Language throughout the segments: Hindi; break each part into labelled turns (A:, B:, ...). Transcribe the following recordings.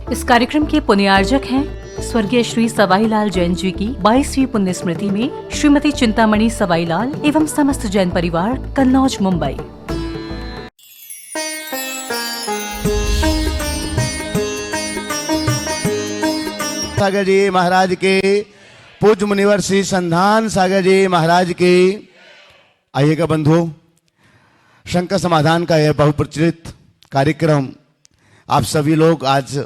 A: इस कार्यक्रम के पुण्यार्जक हैं स्वर्गीय श्री सवाईलाल जैन जी की 22वीं पुण्य स्मृति में श्रीमती चिंतामणि सवाईलाल एवं समस्त जैन परिवार, कन्नौज, मुंबई।
B: सागर जी महाराज के, पूज्य मुनिवर श्री संधान सागर जी महाराज के। आइएगा बंधुओं, शंका समाधान का यह बहुप्रचलित कार्यक्रम आप सभी लोग आज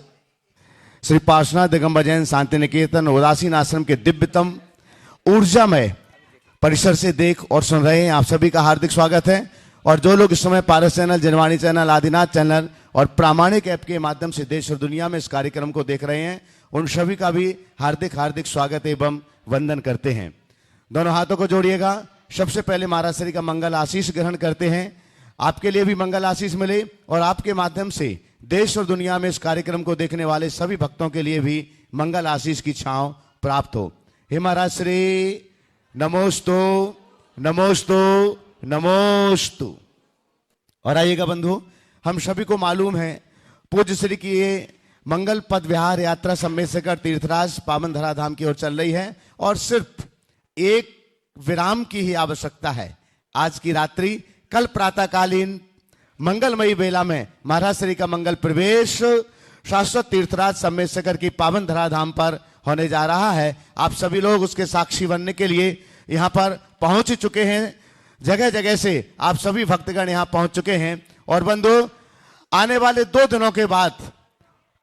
B: श्री पार्श्वनाथ दिगंबर जैन शांति निकेतन उदासीन आश्रम के दिव्यतम ऊर्जामय परिसर से देख और सुन रहे हैं। आप सभी का हार्दिक स्वागत है। और जो लोग इस समय Paras channel, Janvani channel, Adinath channel और प्रामाणिक ऐप के माध्यम से देश और दुनिया में इस कार्यक्रम को देख रहे हैं, उन सभी का भी हार्दिक हार्दिक स्वागत एवं वंदन करते हैं। दोनों हाथों को जोड़िएगा। सबसे पहले महाराज श्री का मंगल आशीष ग्रहण करते हैं। आपके लिए भी मंगल आशीष मिले और आपके माध्यम से देश और दुनिया में इस कार्यक्रम को देखने वाले सभी भक्तों के लिए भी मंगल आशीष की छांव प्राप्त हो। हे महाराज श्री, नमोस्तु नमोस्तु नमोस्तु। और आइएगा बंधु, हम सभी को मालूम है पूज्य श्री की ये मंगल पद विहार यात्रा सम्मेशकर तीर्थराज पावन धराधाम की ओर चल रही है और सिर्फ एक विराम की ही आवश्यकता है। आज की रात्रि, कल प्रातःकालीन मंगलमयी बेला में महाराज श्री का मंगल प्रवेश शाश्वत तीर्थराज सम्मेशकर की पावन धराधाम पर होने जा रहा है। आप सभी लोग उसके साक्षी बनने के लिए यहाँ पर पहुंच चुके हैं। जगह जगह से आप सभी भक्तगण यहाँ पहुंच चुके हैं। और बंधु, आने वाले 2 दिनों के बाद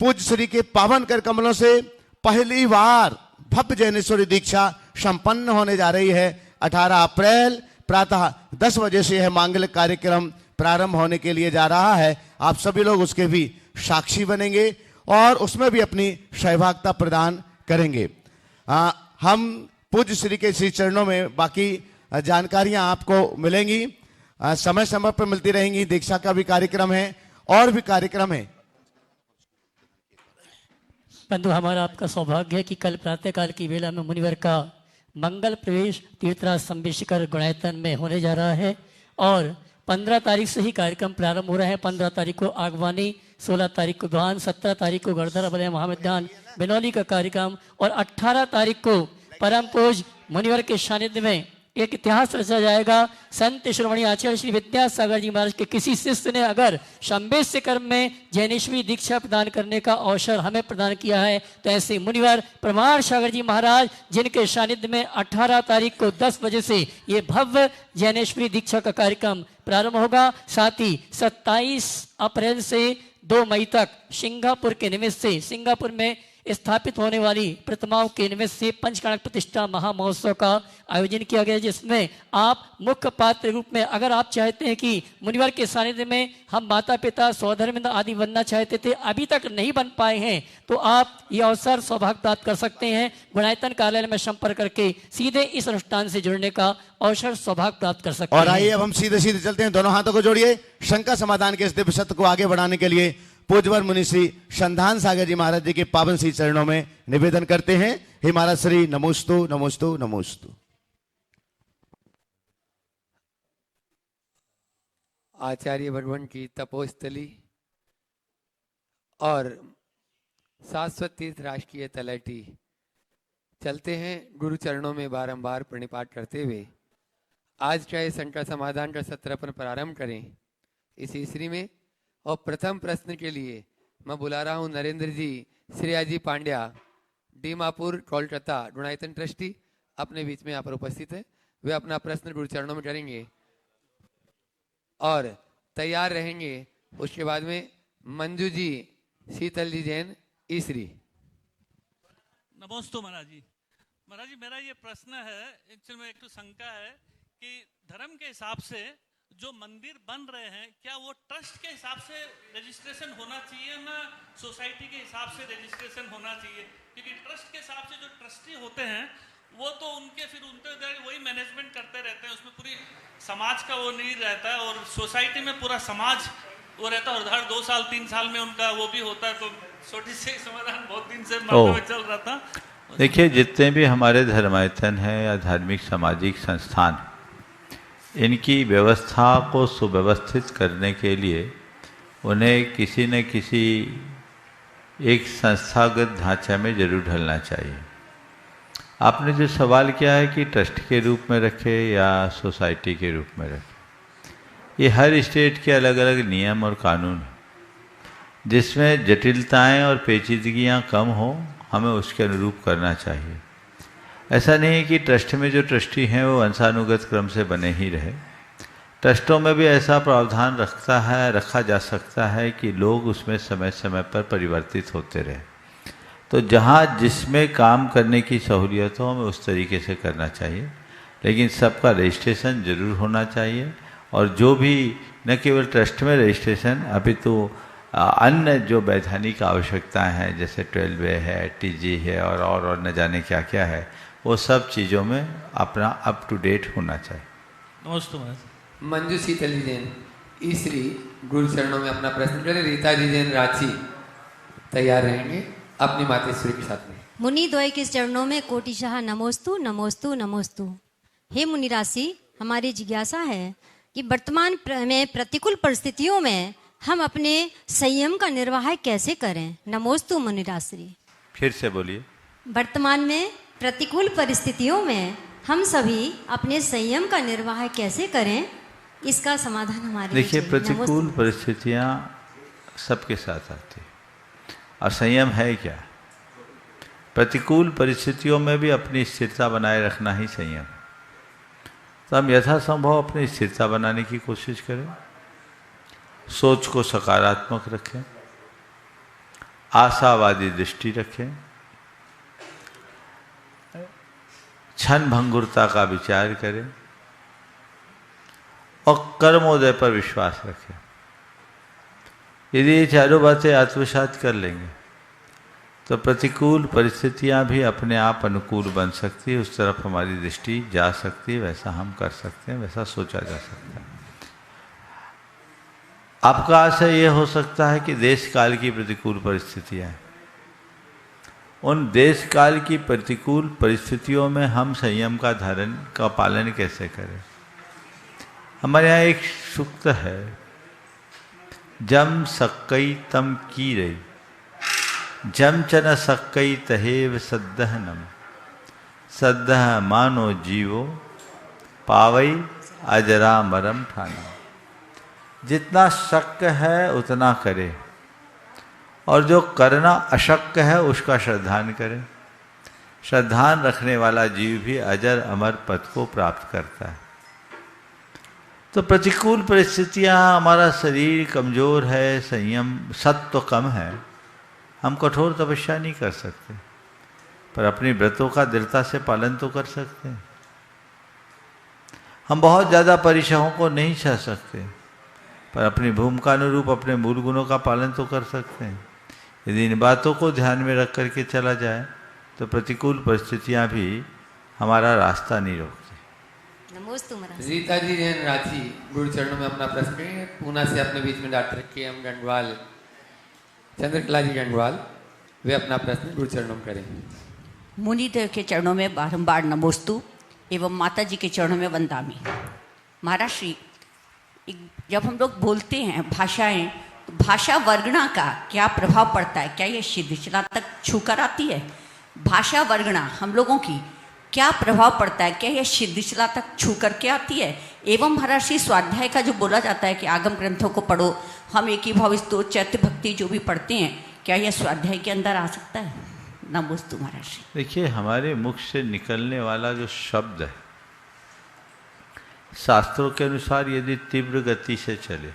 B: पूज्य श्री के पावन कर कमलों से पहली बार भव्य जैनेश्वरी दीक्षा संपन्न होने जा रही है। 18 अप्रैल प्रातः 10 बजे से यह मांगलिक कार्यक्रम प्रारंभ होने के लिए जा रहा है। आप सभी लोग उसके भी साक्षी बनेंगे और उसमें भी अपनी सहभागिता प्रदान करेंगे। हम पूज्य श्री के श्री चरणों में बाकी जानकारियां आपको मिलेंगी, समय समय पर मिलती रहेंगी। दीक्षा का भी कार्यक्रम है और भी कार्यक्रम है।
C: बंधु, हमारा आपका सौभाग्य है कि कल प्रातःकाल की वेला में मुनिवर का मंगल प्रवेश तीर्थराज सम्मेशकर गुणायतन में होने जा रहा है और 15 तारीख से ही कार्यक्रम प्रारंभ हो रहा है। 15 तारीख को आगवानी, 16 तारीख को द्वान, 17 तारीख को गणधर बलय महाविद्यान बिनौली का कार्यक्रम और 18 तारीख को परम पूज्य मुनिवर के सानिध्य में एक इतिहास रचा जाएगा। संत श्रोमणी आचार्य श्री विद्यासागर जी महाराज के किसी शिष्य ने अगर सम्मेश कर्म में जैनेश्वरी दीक्षा प्रदान करने का अवसर हमें प्रदान किया है, तो ऐसे मुनिवर प्रमाण सागर जी महाराज, जिनके सानिध्य में 18 तारीख को 10 बजे से ये भव्य जैनेश्वरी दीक्षा का कार्यक्रम प्रारंभ होगा। साथ ही 27 अप्रैल से 2 मई तक सिंगापुर के निमित्त से, सिंगापुर में स्थापित होने वाली प्रतिमाओं के निमित्त से पंचकाणक प्रतिष्ठा महामहोत्सव का आयोजन किया गया, जिसमें आप मुख्य पात्र रूप में, अगर आप चाहते हैं कि मुनिवर के सानिध्य में हम माता पिता सौधर्मिंद आदि बनना चाहते थे, अभी तक नहीं बन पाए हैं, तो आप ये अवसर सौभाग्य प्राप्त कर सकते हैं। गुणायतन कार्यालय में संपर्क करके सीधे इस अनुष्ठान से जुड़ने का अवसर सौभाग्य प्राप्त कर सकते हैं।
B: और आइए अब हम सीधे सीधे चलते हैं। दोनों हाथों को जोड़िए। शंका समाधान के इस दिव्य सत्य को आगे बढ़ाने के लिए पूज्यवर मुनि श्री संधान सागर जी महाराज जी के पावन श्री चरणों में निवेदन करते हैं। हे महाराज श्री, नमोस्तु नमोस्तु नमोस्तु।
D: आचार्य भगवान की तपोस्थली और शाश्वत तीर्थ राष्ट्रीय तलहटी चलते हैं गुरु चरणों में बारंबार प्रणिपात करते हुए। आज चाहे शंका समाधान का सत्र अपन प्रारंभ करें इस ईसरी में। और प्रथम प्रश्न के लिए मैं बुला रहा हूं नरेंद्र जी, श्रेया जी पांड्या, डीमापुर कोलकाता गुणायतन ट्रस्टी, अपने बीच में यहाँ पर उपस्थित है। वे अपना प्रश्न गुरु चरणों में करेंगे और तैयार रहेंगे। उसके बाद में मंजू जी, शीतल जी जैन, ईसरी।
E: नमोस्तु महाराज जी। महाराज जी, मेरा ये प्रश्न है, एक्चुअली में एक तो शंका है कि धर्म के हिसाब से जो मंदिर बन रहे हैं, क्या वो ट्रस्ट के हिसाब से रजिस्ट्रेशन होना चाहिए ना सोसाइटी के हिसाब से रजिस्ट्रेशन होना चाहिए? क्योंकि ट्रस्ट के हिसाब से जो ट्रस्टी होते हैं वो तो उनके फिर उनके वही मैनेजमेंट करते रहते हैं, उसमें पूरी समाज का वो नहीं रहता है। और सोसाइटी में पूरा समाज वो रहता है और हर 2 साल 3 साल में उनका वो भी होता है। तो छोटी सी समाधान बहुत दिन से में चल रहा था।
F: देखिए, जितने भी हमारे धर्मायतन हैं या धार्मिक सामाजिक संस्थान, इनकी व्यवस्था को सुव्यवस्थित करने के लिए उन्हें किसी न किसी एक संस्थागत ढांचा में जरूर ढलना चाहिए। आपने जो सवाल किया है कि ट्रस्ट के रूप में रखे या सोसाइटी के रूप में रखे, ये हर स्टेट के अलग अलग नियम और कानून हैं, जिसमें जटिलताएं और पेचीदगियां कम हो, हमें उसके अनुरूप करना चाहिए। ऐसा नहीं है कि ट्रस्ट में जो ट्रस्टी हैं वो वंशानुगत क्रम से बने ही रहे। ट्रस्टों में भी ऐसा प्रावधान रखा जा सकता है कि लोग उसमें समय समय पर परिवर्तित होते रहे। तो जहाँ जिसमें काम करने की सहूलियत हो, हमें उस तरीके से करना चाहिए, लेकिन सबका रजिस्ट्रेशन जरूर होना चाहिए। और जो भी न केवल ट्रस्ट में रजिस्ट्रेशन, अभी तो अन्य जो वैधानिक आवश्यकताएं हैं, जैसे 12A है, TG है और न जाने क्या क्या है, वो सब चीज़ों में अपना अप टू डेट होना चाहिए।
E: नमस्ते महाराज।
D: मंजू शीतली जैन ईश्री गुरु चरणों में अपना प्रश्न करें। रीता जी जैन रांची तैयार रहेंगे अपनी मातेश्वरी के साथ में।
G: मुनि द्वय के चरणों में कोटिशाह नमोस्तु नमोस्तु नमोस्तु। हे मुनि राशि, हमारी जिज्ञासा है कि वर्तमान में प्रतिकूल परिस्थितियों में हम अपने संयम का निर्वाह कैसे करें। नमोस्तु मुनि राशि।
F: फिर से बोलिए।
G: वर्तमान में प्रतिकूल परिस्थितियों में हम सभी अपने संयम का निर्वाह कैसे करें, इसका समाधान हमारे।
F: देखिए, प्रतिकूल परिस्थितियां सबके साथ आती है, और संयम है क्या? प्रतिकूल परिस्थितियों में भी अपनी स्थिरता बनाए रखना ही संयम है। तो हम यथासंभव अपनी स्थिरता बनाने की कोशिश करें, सोच को सकारात्मक रखें, आशावादी दृष्टि रखें, क्षण भंगुरता का विचार करें और कर्मोदय पर विश्वास रखें। यदि ये चारों बातें आत्मसात कर लेंगे तो प्रतिकूल परिस्थितियां भी अपने आप अनुकूल बन सकती है, उस तरफ हमारी दृष्टि जा सकती है, वैसा हम कर सकते हैं, वैसा सोचा जा सकता है। आपका आशय यह हो सकता है कि देश काल की प्रतिकूल परिस्थितियां हैं, उन देश काल की प्रतिकूल परिस्थितियों में हम संयम का पालन कैसे करें। हमारे यहाँ एक सूक्त है, जम सक्कई तम की रही, जम चन सक्कई तहेव सद्दहनम, सद्दह मानो जीवो पावई अजरा मरम ठाना। जितना शक्य है उतना करे, और जो करना अशक्य है उसका श्रद्धान करें। श्रद्धान रखने वाला जीव भी अजर अमर पद को प्राप्त करता है। तो प्रतिकूल परिस्थितियां, हमारा शरीर कमजोर है, संयम सत्व कम है, हम कठोर तपस्या नहीं कर सकते, पर अपनी व्रतों का दृढ़ता से पालन तो कर सकते हैं। हम बहुत ज़्यादा परिश्रमों को नहीं सह सकते, पर अपनी भूमिका अनुरूप अपने मूल गुणों का पालन तो कर सकते हैं। यदि इन बातों को ध्यान में रख करके चला जाए तो प्रतिकूल परिस्थितियां भी हमारा रास्ता नहीं रोकती।
G: नमोस्तु महाराज।
D: रीता जी जैन रांची गुरु चरणों में अपना प्रश्न करेंगे। पूना से अपने बीच में डॉक्टर KM गंडवाल, चंद्रकला जी गंडवाल, वे अपना प्रश्न गुरु चरणों में करें।
H: मुनिदेव के चरणों में बारंबार नमोस्तु एवं माता जी के चरणों में वंदामी। महाराज श्री, जब हम लोग बोलते हैं भाषाएं, तो भाषा वर्गणा का क्या प्रभाव पड़ता है? क्या ये सिद्धिचला तक छूकर आती है? भाषा वर्गणा हम लोगों की क्या प्रभाव पड़ता है? क्या यह सिद्धिचला तक छू करके आती है? एवं महाराज श्री, स्वाध्याय का जो बोला जाता है कि आगम ग्रंथों को पढ़ो, हम एक ही भाव स्तोत्र चैत्य भक्ति जो भी पढ़ते हैं, क्या यह स्वाध्याय के अंदर आ सकता है? नमोस्तु महाराज श्री।
F: देखिए, हमारे मुख से निकलने वाला जो शब्द है, शास्त्रों के अनुसार यदि तीव्र गति से चले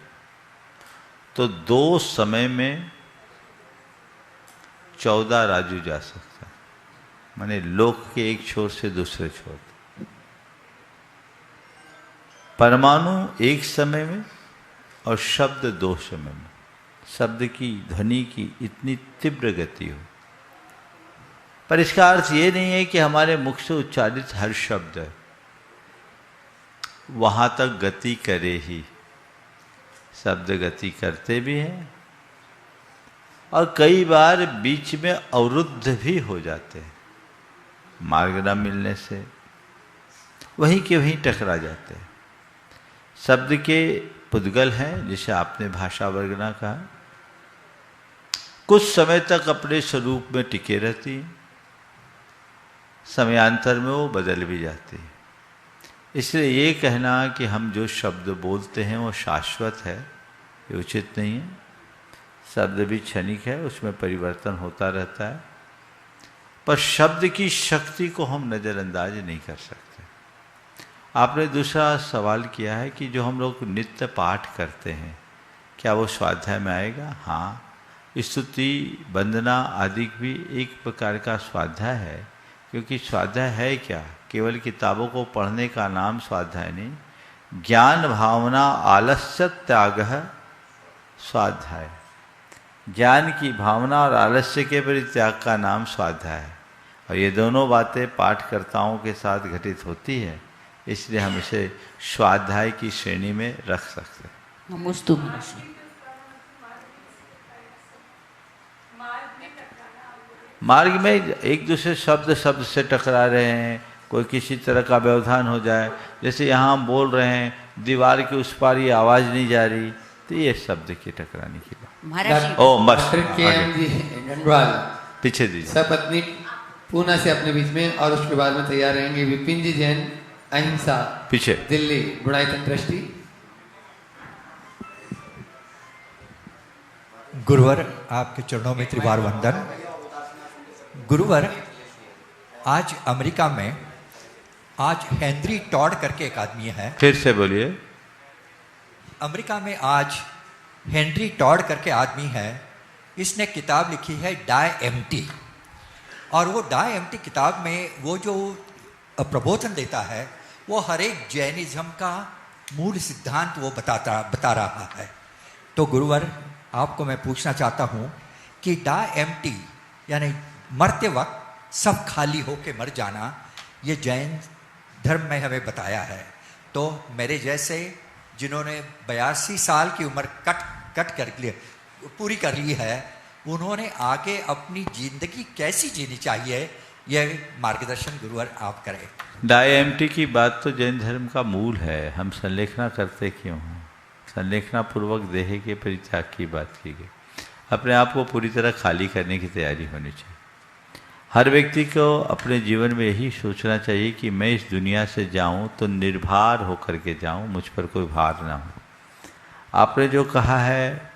F: तो 2 समय में 14 राजू जा सकता है, माने लोक के एक छोर से दूसरे छोर। परमाणु एक समय में और शब्द 2 समय में, शब्द की ध्वनि की इतनी तीव्र गति हो। पर इसका अर्थ ये नहीं है कि हमारे मुख से उच्चारित हर शब्द वहां तक गति करे ही। शब्द गति करते भी हैं और कई बार बीच में अवरुद्ध भी हो जाते हैं, मार्ग न मिलने से वहीं के वहीं टकरा जाते हैं। शब्द के पुद्गल हैं, जिसे आपने भाषा वर्गना कहा, कुछ समय तक अपने स्वरूप में टिके रहती हैं, समयांतर में वो बदल भी जाती है। इसलिए ये कहना कि हम जो शब्द बोलते हैं वो शाश्वत है, ये उचित नहीं है। शब्द भी क्षणिक है, उसमें परिवर्तन होता रहता है, पर शब्द की शक्ति को हम नज़रअंदाज नहीं कर सकते। आपने दूसरा सवाल किया है कि जो हम लोग नित्य पाठ करते हैं क्या वो स्वाध्याय में आएगा? हाँ, स्तुति वंदना आदि भी एक प्रकार का स्वाध्याय है, क्योंकि स्वाध्याय है क्या? केवल किताबों को पढ़ने का नाम स्वाध्याय नहीं, ज्ञान भावना आलस्य त्याग स्वाध्याय। ज्ञान की भावना और आलस्य के परित्याग का नाम स्वाध्याय है, और ये दोनों बातें पाठकर्ताओं के साथ घटित होती है, इसलिए हम इसे स्वाध्याय की श्रेणी में रख सकते हैं।
H: नमोस्तु महर्षि।
F: मार्ग में एक दूसरे शब्द से टकरा रहे हैं, कोई किसी तरह का व्यवधान हो जाए, जैसे यहाँ हम बोल रहे हैं, दीवार के उस पार ये आवाज़ नहीं जा रही, तो ये शब्द की टकराने की बात।
H: महर्षि
F: ओ मस्त
D: के जी गंडवाल
F: पीछे दीजिए।
D: सपत्नी पूना से अपने बीच में, और उसके बाद में तैयार रहेंगे विपिन जी जैन, अहिंसा
F: पीछे
D: दिल्ली गुणायतन ट्रस्टी।
I: गुरुवर आपके चरणों में त्रिवार वंदन। गुरुवर, आज अमेरिका में आज हेनरी टॉड करके एक आदमी है।
F: फिर से बोलिए।
I: अमेरिका में आज हेनरी टॉड करके आदमी है, इसने किताब लिखी है डाई एम्प्टी, और वो डाई एम्प्टी किताब में वो जो प्रबोधन देता है वो हर एक जैनिज्म का मूल सिद्धांत वो बता रहा है। तो गुरुवर, आपको मैं पूछना चाहता हूँ कि डाई एम्प्टी यानी मरते वक्त सब खाली होके मर जाना, ये जैन धर्म में हमें बताया है। तो मेरे जैसे जिन्होंने 82 साल की उम्र कट कर लिए पूरी कर ली है, उन्होंने आगे अपनी जिंदगी कैसी जीनी चाहिए, यह मार्गदर्शन गुरुवर आप करें।
F: डाईएमटी की बात तो जैन धर्म का मूल है, हम संलेखना करते क्यों हैं? संलेखना पूर्वक देह के परित्याग की बात की गई। अपने आप को पूरी तरह खाली करने की तैयारी होनी चाहिए। हर व्यक्ति को अपने जीवन में यही सोचना चाहिए कि मैं इस दुनिया से जाऊं तो निर्भर होकर के जाऊं, मुझ पर कोई भार ना हो। आपने जो कहा है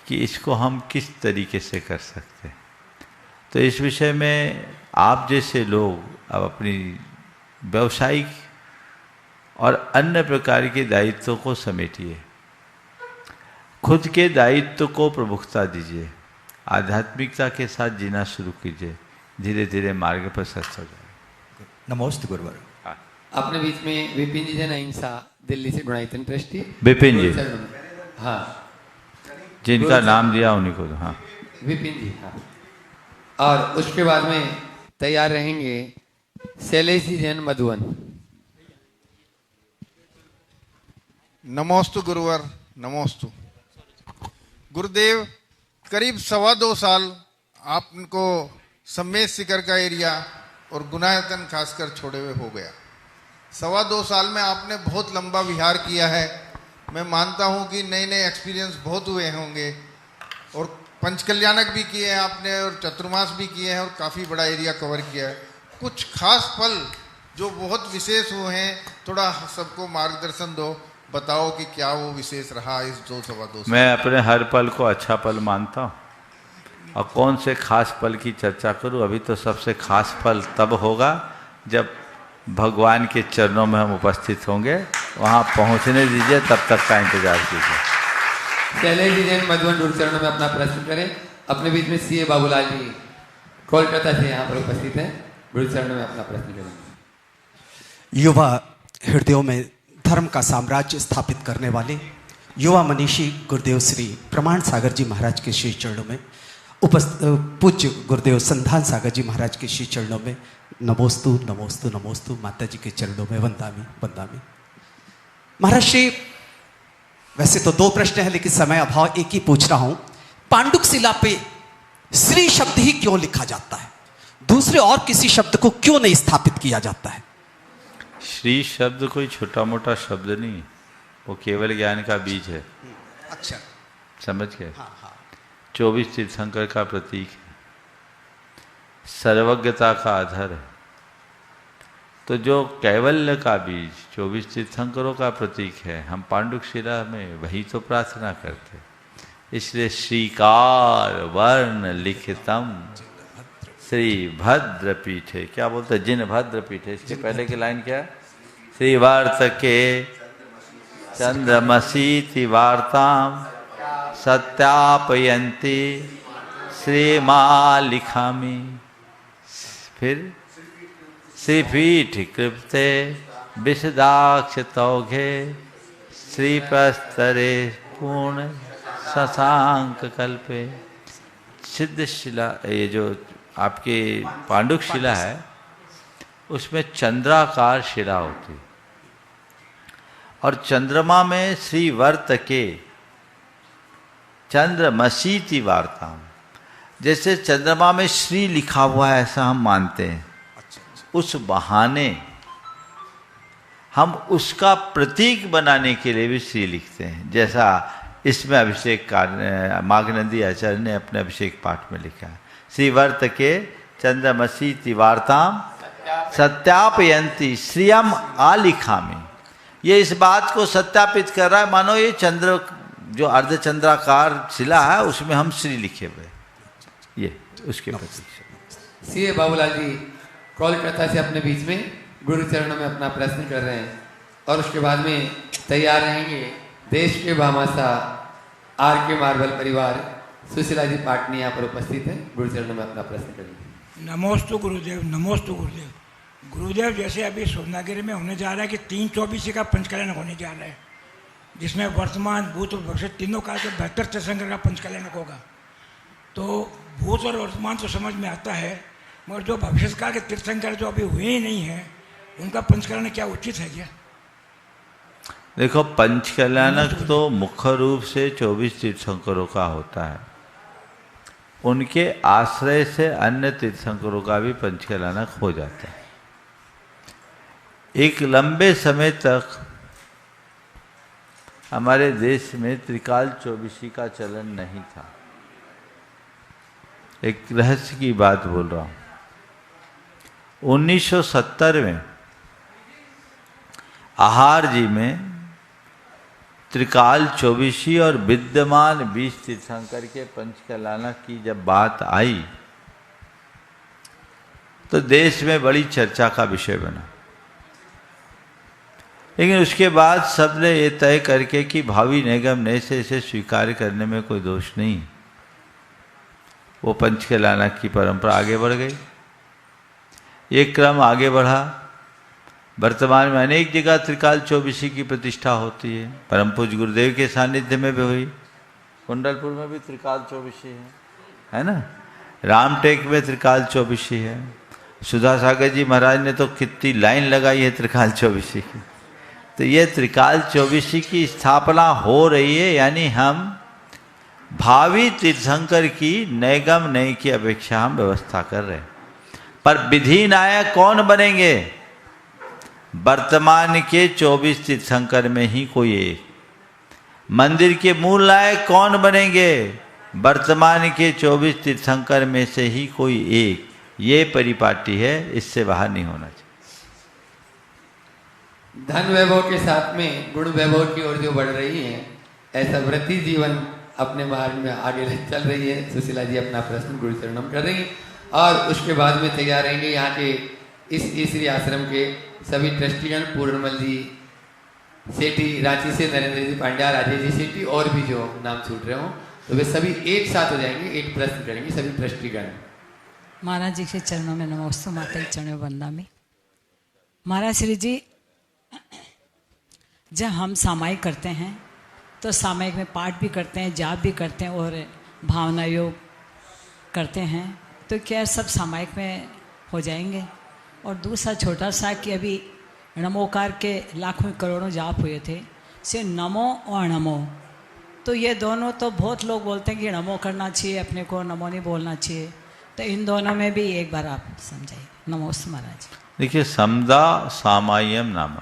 F: कि इसको हम किस तरीके से कर सकते हैं, तो इस विषय में आप जैसे लोग अब अपनी व्यवसायिक और अन्य प्रकार के दायित्वों को समेटिए, खुद के दायित्व को प्रमुखता दीजिए, आध्यात्मिकता के साथ जीना शुरू कीजिए, धीरे धीरे मार्ग पर सच हो जाए।
I: नमोस्त गुरुवर।
D: अपने बीच में विपिन जी जैन, अहिंसा दिल्ली से गुणायतन ट्रस्टी।
F: विपिन जी,
D: हाँ,
F: जिनका नाम दिया उन्हीं को। हाँ,
D: विपिन जी। हाँ, और उसके बाद में तैयार रहेंगे शैलेश जी जैन, मधुवन।
J: नमोस्तु गुरुवर, नमोस्तु। गुरुदेव, करीब 2.25 साल आपको सम्मेद शिखर का एरिया और गुणायतन खासकर छोड़े हुए हो गया। 2.25 साल में आपने बहुत लंबा विहार किया है। मैं मानता हूं कि नए नए एक्सपीरियंस बहुत हुए होंगे, और पंचकल्याणक भी किए हैं आपने, और चतुर्मास भी किए हैं, और काफ़ी बड़ा एरिया कवर किया है। कुछ खास पल जो बहुत विशेष हुए हैं, थोड़ा सबको मार्गदर्शन दो, बताओ कि क्या वो विशेष रहा इस 2.25 साल।
F: मैं अपने हर पल को अच्छा पल मानता हूँ, और कौन से खास पल की चर्चा करूँ? अभी तो सबसे खास पल तब होगा जब भगवान के चरणों में हम उपस्थित होंगे, वहाँ पहुँचने दीजिए, तब तक का इंतजार कीजिए।
D: शैलेश जी जैन, मधुवन, गुरु चरणों में अपना प्रश्न करें। अपने बीच में सीए बाबूलाल जी कोलकाता से यहाँ पर उपस्थित हैं, गुरु चरणों में अपना प्रश्न करेंगे।
K: युवा हृदयों में धर्म का साम्राज्य स्थापित करने वाले युवा मनीषी गुरुदेव श्री प्रमाण सागर जी महाराज के श्री चरणों में पूज्य गुरुदेव संधान सागर जी महाराज के श्री चरणों में नमोस्तु नमोस्तु नमोस्तु। माता जी के चरणों में वंदामी वंदामी। महाराज श्री, वैसे तो 2 प्रश्न है, लेकिन समय अभाव एक ही पूछ रहा हूं। पांडुक शिला पे श्री शब्द ही क्यों लिखा जाता है? दूसरे और किसी शब्द को क्यों नहीं स्थापित किया जाता है?
F: श्री शब्द कोई छोटा मोटा शब्द नहीं, वो केवल ज्ञान का बीज है।
K: अच्छा,
F: समझ गए?
K: हाँ हाँ।
F: 24 तीर्थंकर का प्रतीक है, सर्वज्ञता का आधार है। तो जो कैवल्य का बीज 24 तीर्थंकरों का प्रतीक है, हम पांडुक शिला में वही तो प्रार्थना करते। इसलिए श्रीकार वर्ण लिखितम श्री भद्र पीठे, क्या बोलते हैं, जिन भद्र पीठे। इसके पहले की लाइन क्या है, श्री वार्त के चंद्रमसीति वार्ताम सत्यापयंती श्रीमां लिखामि। फिर श्रीपीठ कृप्ते विशदाक्ष तौघे श्रीप्रस्तरे पूर्ण शशांक कल्पे। सिद्ध शिला, ये जो आपकी पांडुक शिला है, उसमें चंद्राकार शिला होती, और चंद्रमा में श्री वर्त के चंद्रमसीति वार्ता, जैसे चंद्रमा में श्री लिखा हुआ है ऐसा हम मानते हैं। उस बहाने हम उसका प्रतीक बनाने के लिए भी श्री लिखते हैं, जैसा इसमें अभिषेक माघनंदी आचार्य ने अपने अभिषेक पाठ में लिखा है। श्री वर्त के चंद्रमसीति वार्ताम सत्यापयंती श्रियम आलिखामी। ये इस बात को सत्यापित कर रहा है, मानो ये चंद्र जो अर्धचंद्राकार शिला है उसमें हम श्री लिखे हुए, ये उसके प्रतीक।
D: सीए बाबूलाल जी कोलकाता से अपने बीच में गुरु चरणों में अपना प्रश्न कर रहे हैं, और उसके बाद में तैयार रहेंगे देश के भामाशा आर के मार्बल परिवार सुशीला जी पाटनी यहाँ पर उपस्थित है, गुरु चरणों में अपना प्रश्न करेंगे।
L: नमोस्तु गुरुदेव, नमोस्तु गुरुदेव। गुरुदेव, जैसे अभी सोनागिरी में होने जा रहा है कि 3/24 का पंचकल्याण होने जा रहा है, जिसमें वर्तमान भूत और भविष्य तीनों काल के 72 तीर्थंकर का पंचकल्याण होगा। तो भूत और वर्तमान तो समझ में आता है, मगर जो भविष्य काल के तीर्थंकर जो अभी हुए ही नहीं है, उनका पंचकल्याण क्या उचित है क्या?
F: देखो, पंचकल्याणक तो मुख्य रूप से 24 तीर्थंकरों का होता है, उनके आश्रय से अन्य तीर्थंकरों का भी पंचकल्याणक हो जाता है। एक लंबे समय तक हमारे देश में त्रिकाल चौबीसी का चलन नहीं था। एक रहस्य की बात बोल रहा हूँ। 1970 में आहार जी में त्रिकाल चौबीसी और विद्यमान 20 तीर्थंकर के पंचकल्याणक की जब बात आई तो देश में बड़ी चर्चा का विषय बना। लेकिन उसके बाद सबने ये तय करके कि भावी निगम ने से इसे स्वीकार करने में कोई दोष नहीं, वो पंचकल्याणक की परंपरा आगे बढ़ गई। ये क्रम आगे बढ़ा। वर्तमान में अनेक जगह त्रिकाल चौबीसी की प्रतिष्ठा होती है। परम पूज्य गुरुदेव के सानिध्य में भी हुई, कुंडलपुर में भी त्रिकाल चौबीसी है ना, रामटेक में त्रिकाल चौबीसी है। सुधा सागर जी महाराज ने तो कितनी लाइन लगाई है त्रिकाल चौबीसी की। तो ये त्रिकाल चौबीसी की स्थापना हो रही है, यानी हम भावी तीर्थंकर की नैगम नई की अपेक्षा हम व्यवस्था कर रहे हैं। पर विधि नायक कौन बनेंगे? वर्तमान के 24 तीर्थंकर में ही कोई एक। मंदिर के मूल नायक कौन बनेंगे? वर्तमान के 24 तीर्थंकर में से ही कोई एक। ये परिपाटी है, इससे बाहर नहीं होना चाहिए।
D: धन वैभव के साथ में गुण वैभव की ओर जो बढ़ रही है, ऐसा वृत्ति जीवन अपने मार्ग में आगे चल रही है। सुशीला जी अपना प्रश्न गुरु चरणम कर देंगे और उसके बाद में तैयार रहेंगे यहाँ के इस ईश्वरी आश्रम के सभी ट्रस्टीगण, पूर्णमल जी सेठी रांची से, नरेंद्र जी पांड्या, राजेश जी सेठी और भी जो नाम छूट रहे हों, तो वे सभी एक साथ हो जाएंगे, एक प्रश्न करेंगे सभी ट्रस्टीगण।
M: महाराज जी के चरणों में नमोस्तु, माता के चरणों में वंदनामि। महाराज श्री जी, जब हम सामायिक करते हैं तो सामायिक में पाठ भी करते हैं, जाप भी करते हैं और भावना योग करते हैं, तो क्या सब सामायिक में हो जाएंगे? और दूसरा छोटा सा कि अभी नमोकार के लाखों करोड़ों जाप हुए थे, से नमो और नमो, तो ये दोनों तो बहुत लोग बोलते हैं कि नमो करना चाहिए, अपने को नमो नहीं बोलना चाहिए, तो इन दोनों में भी एक बार आप समझाइए। नमोस्तु महाराज।
F: देखिए, समदा सामायम नाम,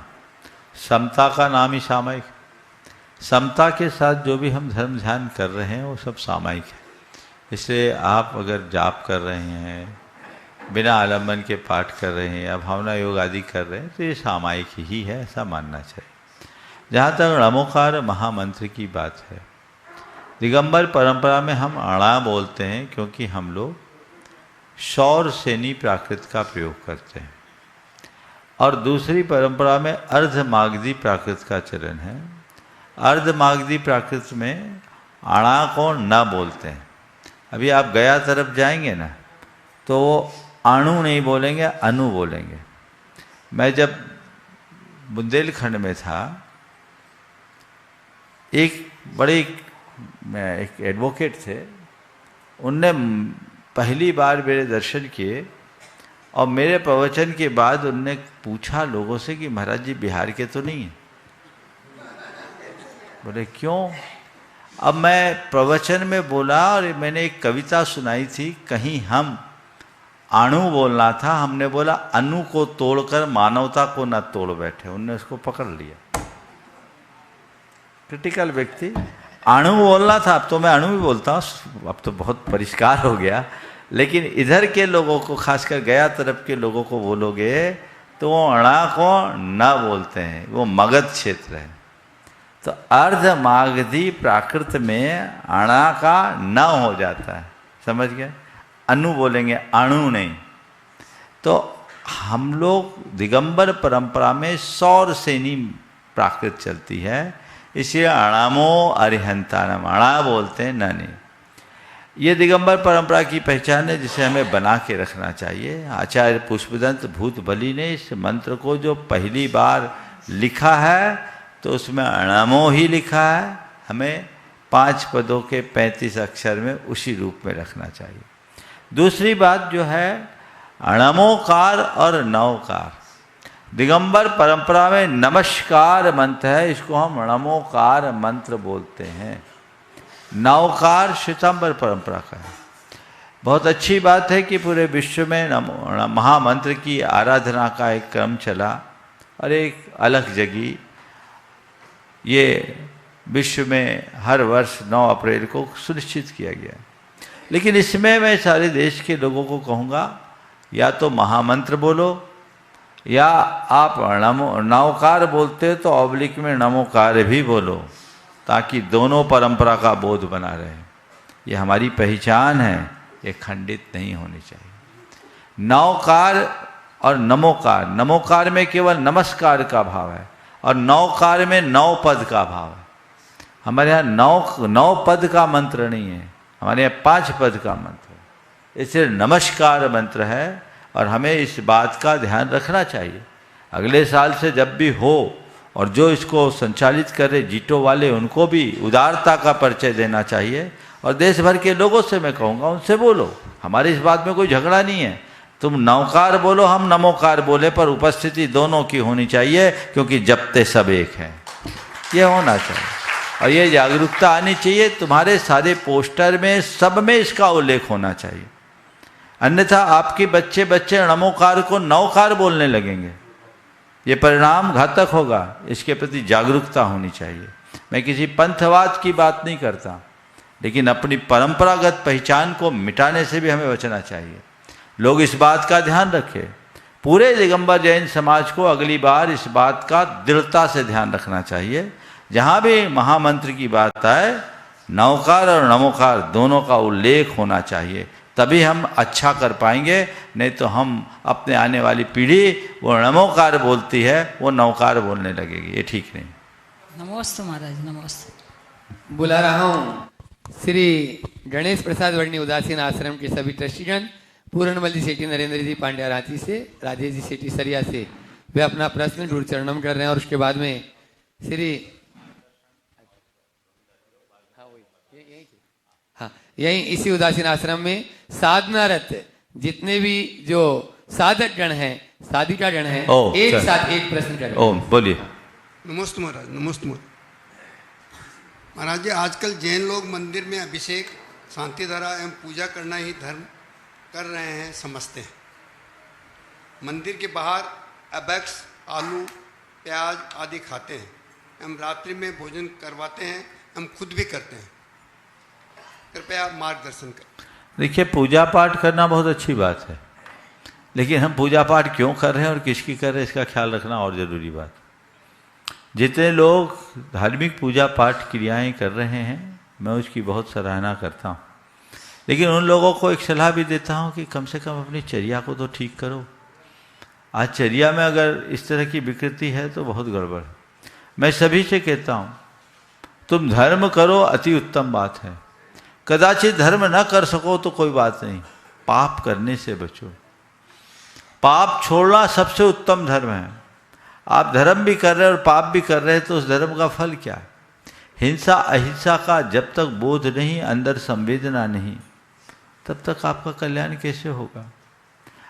F: समता का नाम ही सामायिक। समता के साथ जो भी हम धर्म ध्यान कर रहे हैं वो सब सामायिक है। इसलिए आप अगर जाप कर रहे हैं, बिना आलम्बन के पाठ कर रहे हैं या भावना योग आदि कर रहे हैं, तो ये सामायिक ही है, ऐसा मानना चाहिए। जहाँ तक णमोकार महामंत्र की बात है, दिगंबर परंपरा में हम अणा बोलते हैं क्योंकि हम लोग सौर सेनी प्राकृत का प्रयोग करते हैं, और दूसरी परंपरा में अर्धमागधी प्राकृत का चलन है। अर्धमागधी प्राकृत में अणा को न बोलते हैं। अभी आप गया तरफ जाएंगे ना, तो वो अणु नहीं बोलेंगे, अनु बोलेंगे। मैं जब बुंदेलखंड में था, एक एडवोकेट थे, उनने पहली बार मेरे दर्शन किए और मेरे प्रवचन के बाद उनने पूछा लोगों से कि महाराज जी बिहार के तो नहीं हैं? बोले क्यों? अब मैं प्रवचन में बोला और मैंने एक कविता सुनाई थी, कहीं हम अणु बोलना था, हमने बोला अनु को तोड़कर मानवता को न तोड़ बैठे। उनने उसको पकड़ लिया। क्रिटिकल व्यक्ति, अणु बोलना था, अब तो मैं अणु भी बोलता हूँ, अब तो बहुत परिष्कार हो गया। लेकिन इधर के लोगों को, खासकर गया तरफ के लोगों को बोलोगे तो वो अणा को न बोलते हैं, वो मगध क्षेत्र है। तो अर्धमागधी प्राकृत में अणा का न हो जाता है, समझ गए? अनु बोलेंगे, अणु नहीं। तो हम लोग दिगंबर परंपरा में सौर सेनी प्राकृत चलती है, इसलिए अणामो अरिहंतानम, अणा बोलते हैं, न नहीं। ये दिगंबर परंपरा की पहचान है जिसे हमें बना के रखना चाहिए। आचार्य पुष्पदंत भूत बली ने इस मंत्र को जो पहली बार लिखा है तो उसमें अणामो ही लिखा है। हमें 5 पदों के 35 अक्षर में उसी रूप में रखना चाहिए। दूसरी बात जो है, अणमोकार और नवकार। दिगंबर परंपरा में नमस्कार मंत्र है, इसको हम अणमोकार मंत्र बोलते हैं। नवकार श्वेतांबर परंपरा का है। बहुत अच्छी बात है कि पूरे विश्व में महामंत्र की आराधना का एक क्रम चला और एक अलग जगी। ये विश्व में हर वर्ष 9 अप्रैल को सुनिश्चित किया गया। लेकिन इसमें मैं सारे देश के लोगों को कहूँगा, या तो महामंत्र बोलो, या आप नवकार बोलते हो तो ऑब्लिक में नमोकार भी बोलो, ताकि दोनों परंपरा का बोध बना रहे। ये हमारी पहचान है, ये खंडित नहीं होनी चाहिए। नवकार और नमोकार, नमोकार में केवल नमस्कार का भाव है और नवकार में 9 पद का भाव है। हमारे यहाँ 9 पद का मंत्र नहीं है, हमारे यहाँ 5 पद का मंत्र है। इसलिए नमस्कार मंत्र है और हमें इस बात का ध्यान रखना चाहिए। अगले साल से जब भी हो, और जो इसको संचालित कर रहे जीटो वाले, उनको भी उदारता का परिचय देना चाहिए। और देश भर के लोगों से मैं कहूँगा, उनसे बोलो, हमारी इस बात में कोई झगड़ा नहीं है। तुम नवकार बोलो, हम नमोकार बोले, पर उपस्थिति दोनों की होनी चाहिए, क्योंकि जपते सब एक हैं। ये होना चाहिए और ये जागरूकता आनी चाहिए। तुम्हारे सारे पोस्टर में, सब में इसका उल्लेख होना चाहिए। अन्यथा आपके बच्चे नमोकार को नवकार बोलने लगेंगे, ये परिणाम घातक होगा। इसके प्रति जागरूकता होनी चाहिए। मैं किसी पंथवाद की बात नहीं करता, लेकिन अपनी परंपरागत पहचान को मिटाने से भी हमें बचना चाहिए। लोग इस बात का ध्यान रखें। पूरे दिगंबर जैन समाज को अगली बार इस बात का दृढ़ता से ध्यान रखना चाहिए। जहाँ भी महामंत्र की बात आए, नवकार और नमोकार दोनों का उल्लेख होना चाहिए, तभी हम अच्छा कर पाएंगे। नहीं तो हम अपने आने वाली पीढ़ी वो नमोकार बोलती है, वो नवकार बोलने लगेगी, ये ठीक नहीं।
M: नमस्ते महाराज, नमस्ते।
D: बुला रहा हूँ श्री गणेश प्रसाद वर्णी उदासीन आश्रम के सभी ट्रस्टीगण, पूर्णमल जी सेठी, नरेंद्र जी पांड्या रांची से, राजेश जी सेठी सरिया से, वे अपना प्रश्न गुरु चरणम कर रहे हैं। और उसके बाद में श्री यही इसी उदासीन आश्रम में साधनारत जितने भी जो साधक गण हैं, साधिका गण हैं, एक साथ एक प्रश्न करें।
F: ओम बोलिए।
N: नमस्ते महाराज, नमस्ते महाराज जी। आजकल जैन लोग मंदिर में अभिषेक, शांति धारा एवं पूजा करना ही धर्म कर रहे हैं समझते हैं। मंदिर के बाहर अबैक्स, आलू, प्याज आदि खाते हैं एवं रात्रि में भोजन करवाते हैं, हम खुद भी करते हैं। कृपया मार्गदर्शन करें।
F: देखिए, पूजा पाठ करना बहुत अच्छी बात है, लेकिन हम पूजा पाठ क्यों कर रहे हैं और किसकी कर रहे हैं इसका ख्याल रखना और ज़रूरी बात। जितने लोग धार्मिक पूजा पाठ क्रियाएं कर रहे हैं मैं उसकी बहुत सराहना करता हूँ, लेकिन उन लोगों को एक सलाह भी देता हूँ कि कम से कम अपनी चर्या को तो ठीक करो। आज चर्या में अगर इस तरह की विकृति है तो बहुत गड़बड़ है। मैं सभी से कहता हूँ, तुम धर्म करो, अति उत्तम बात है। कदाचित धर्म न कर सको तो कोई बात नहीं, पाप करने से बचो। पाप छोड़ना सबसे उत्तम धर्म है। आप धर्म भी कर रहे हैं और पाप भी कर रहे हैं तो उस धर्म का फल क्या है? हिंसा अहिंसा का जब तक बोध नहीं, अंदर संवेदना नहीं, तब तक आपका कल्याण कैसे होगा?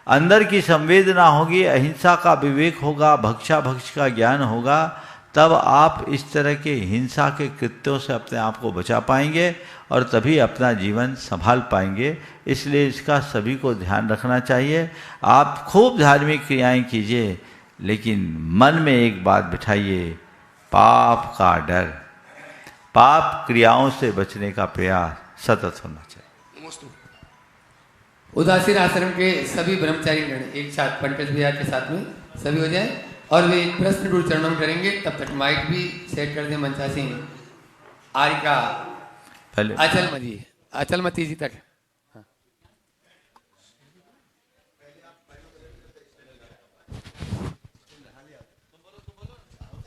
F: अंदर की संवेदना होगी, अहिंसा का विवेक होगा, भक्षा भक्ष का ज्ञान होगा, तब आप इस तरह के हिंसा के कृत्यों से अपने आप को बचा पाएंगे और तभी अपना जीवन संभाल पाएंगे। इसलिए इसका सभी को ध्यान रखना चाहिए। आप खूब धार्मिक क्रियाएं कीजिए, लेकिन मन में एक बात बिठाइए, पाप का डर, पाप क्रियाओं से बचने का प्रयास सतत होना चाहिए।
D: उदासीन आश्रम के सभी ब्रह्मचारी गण एक साथ पंकज भैया के साथ में सभी हो जाए और वे एक प्रश्न गुरु चरणों में करेंगे। तब तक माइक भी सेट कर दें। मंचासी आरिका अचलमती जी तक।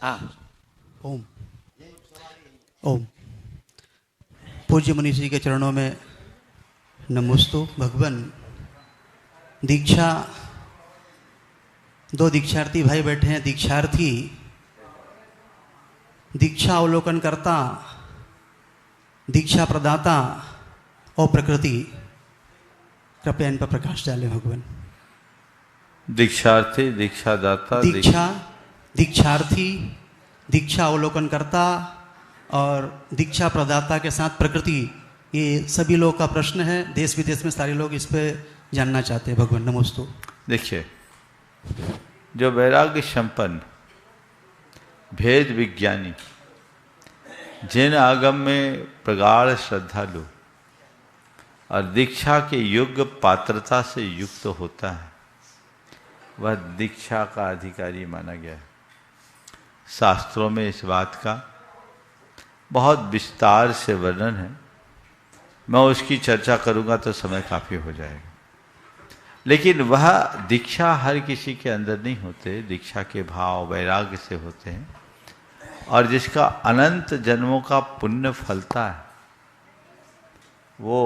D: हाँ।
K: ओम ओम। पूज्य मनीष जी के चरणों में नमोस्तु। भगवान दीक्षा, दो दीक्षार्थी भाई बैठे हैं। दीक्षार्थी दीक्षा अवलोकन करता, दीक्षा प्रदाता और प्रकृति, कृपया इन पर प्रकाश डालें भगवान।
F: दीक्षार्थी, दीक्षादाता,
K: दीक्षार्थी, दीक्षा अवलोकन करता और दीक्षा प्रदाता के साथ प्रकृति, ये सभी लोग का प्रश्न है। देश विदेश में सारे लोग इस पे जानना चाहते हैं भगवान। नमोस्तु।
F: देखिए, जो वैराग्य संपन्न भेद विज्ञानी, जिन आगम में प्रगाढ़ श्रद्धालु और दीक्षा के योग्य पात्रता से युक्त होता है, वह दीक्षा का अधिकारी माना गया है। शास्त्रों में इस बात का बहुत विस्तार से वर्णन है। मैं उसकी चर्चा करूंगा तो समय काफ़ी हो जाएगा। लेकिन वह दीक्षा हर किसी के अंदर नहीं होते, दीक्षा के भाव वैराग्य से होते हैं, और जिसका अनंत जन्मों का पुण्य फलता है वो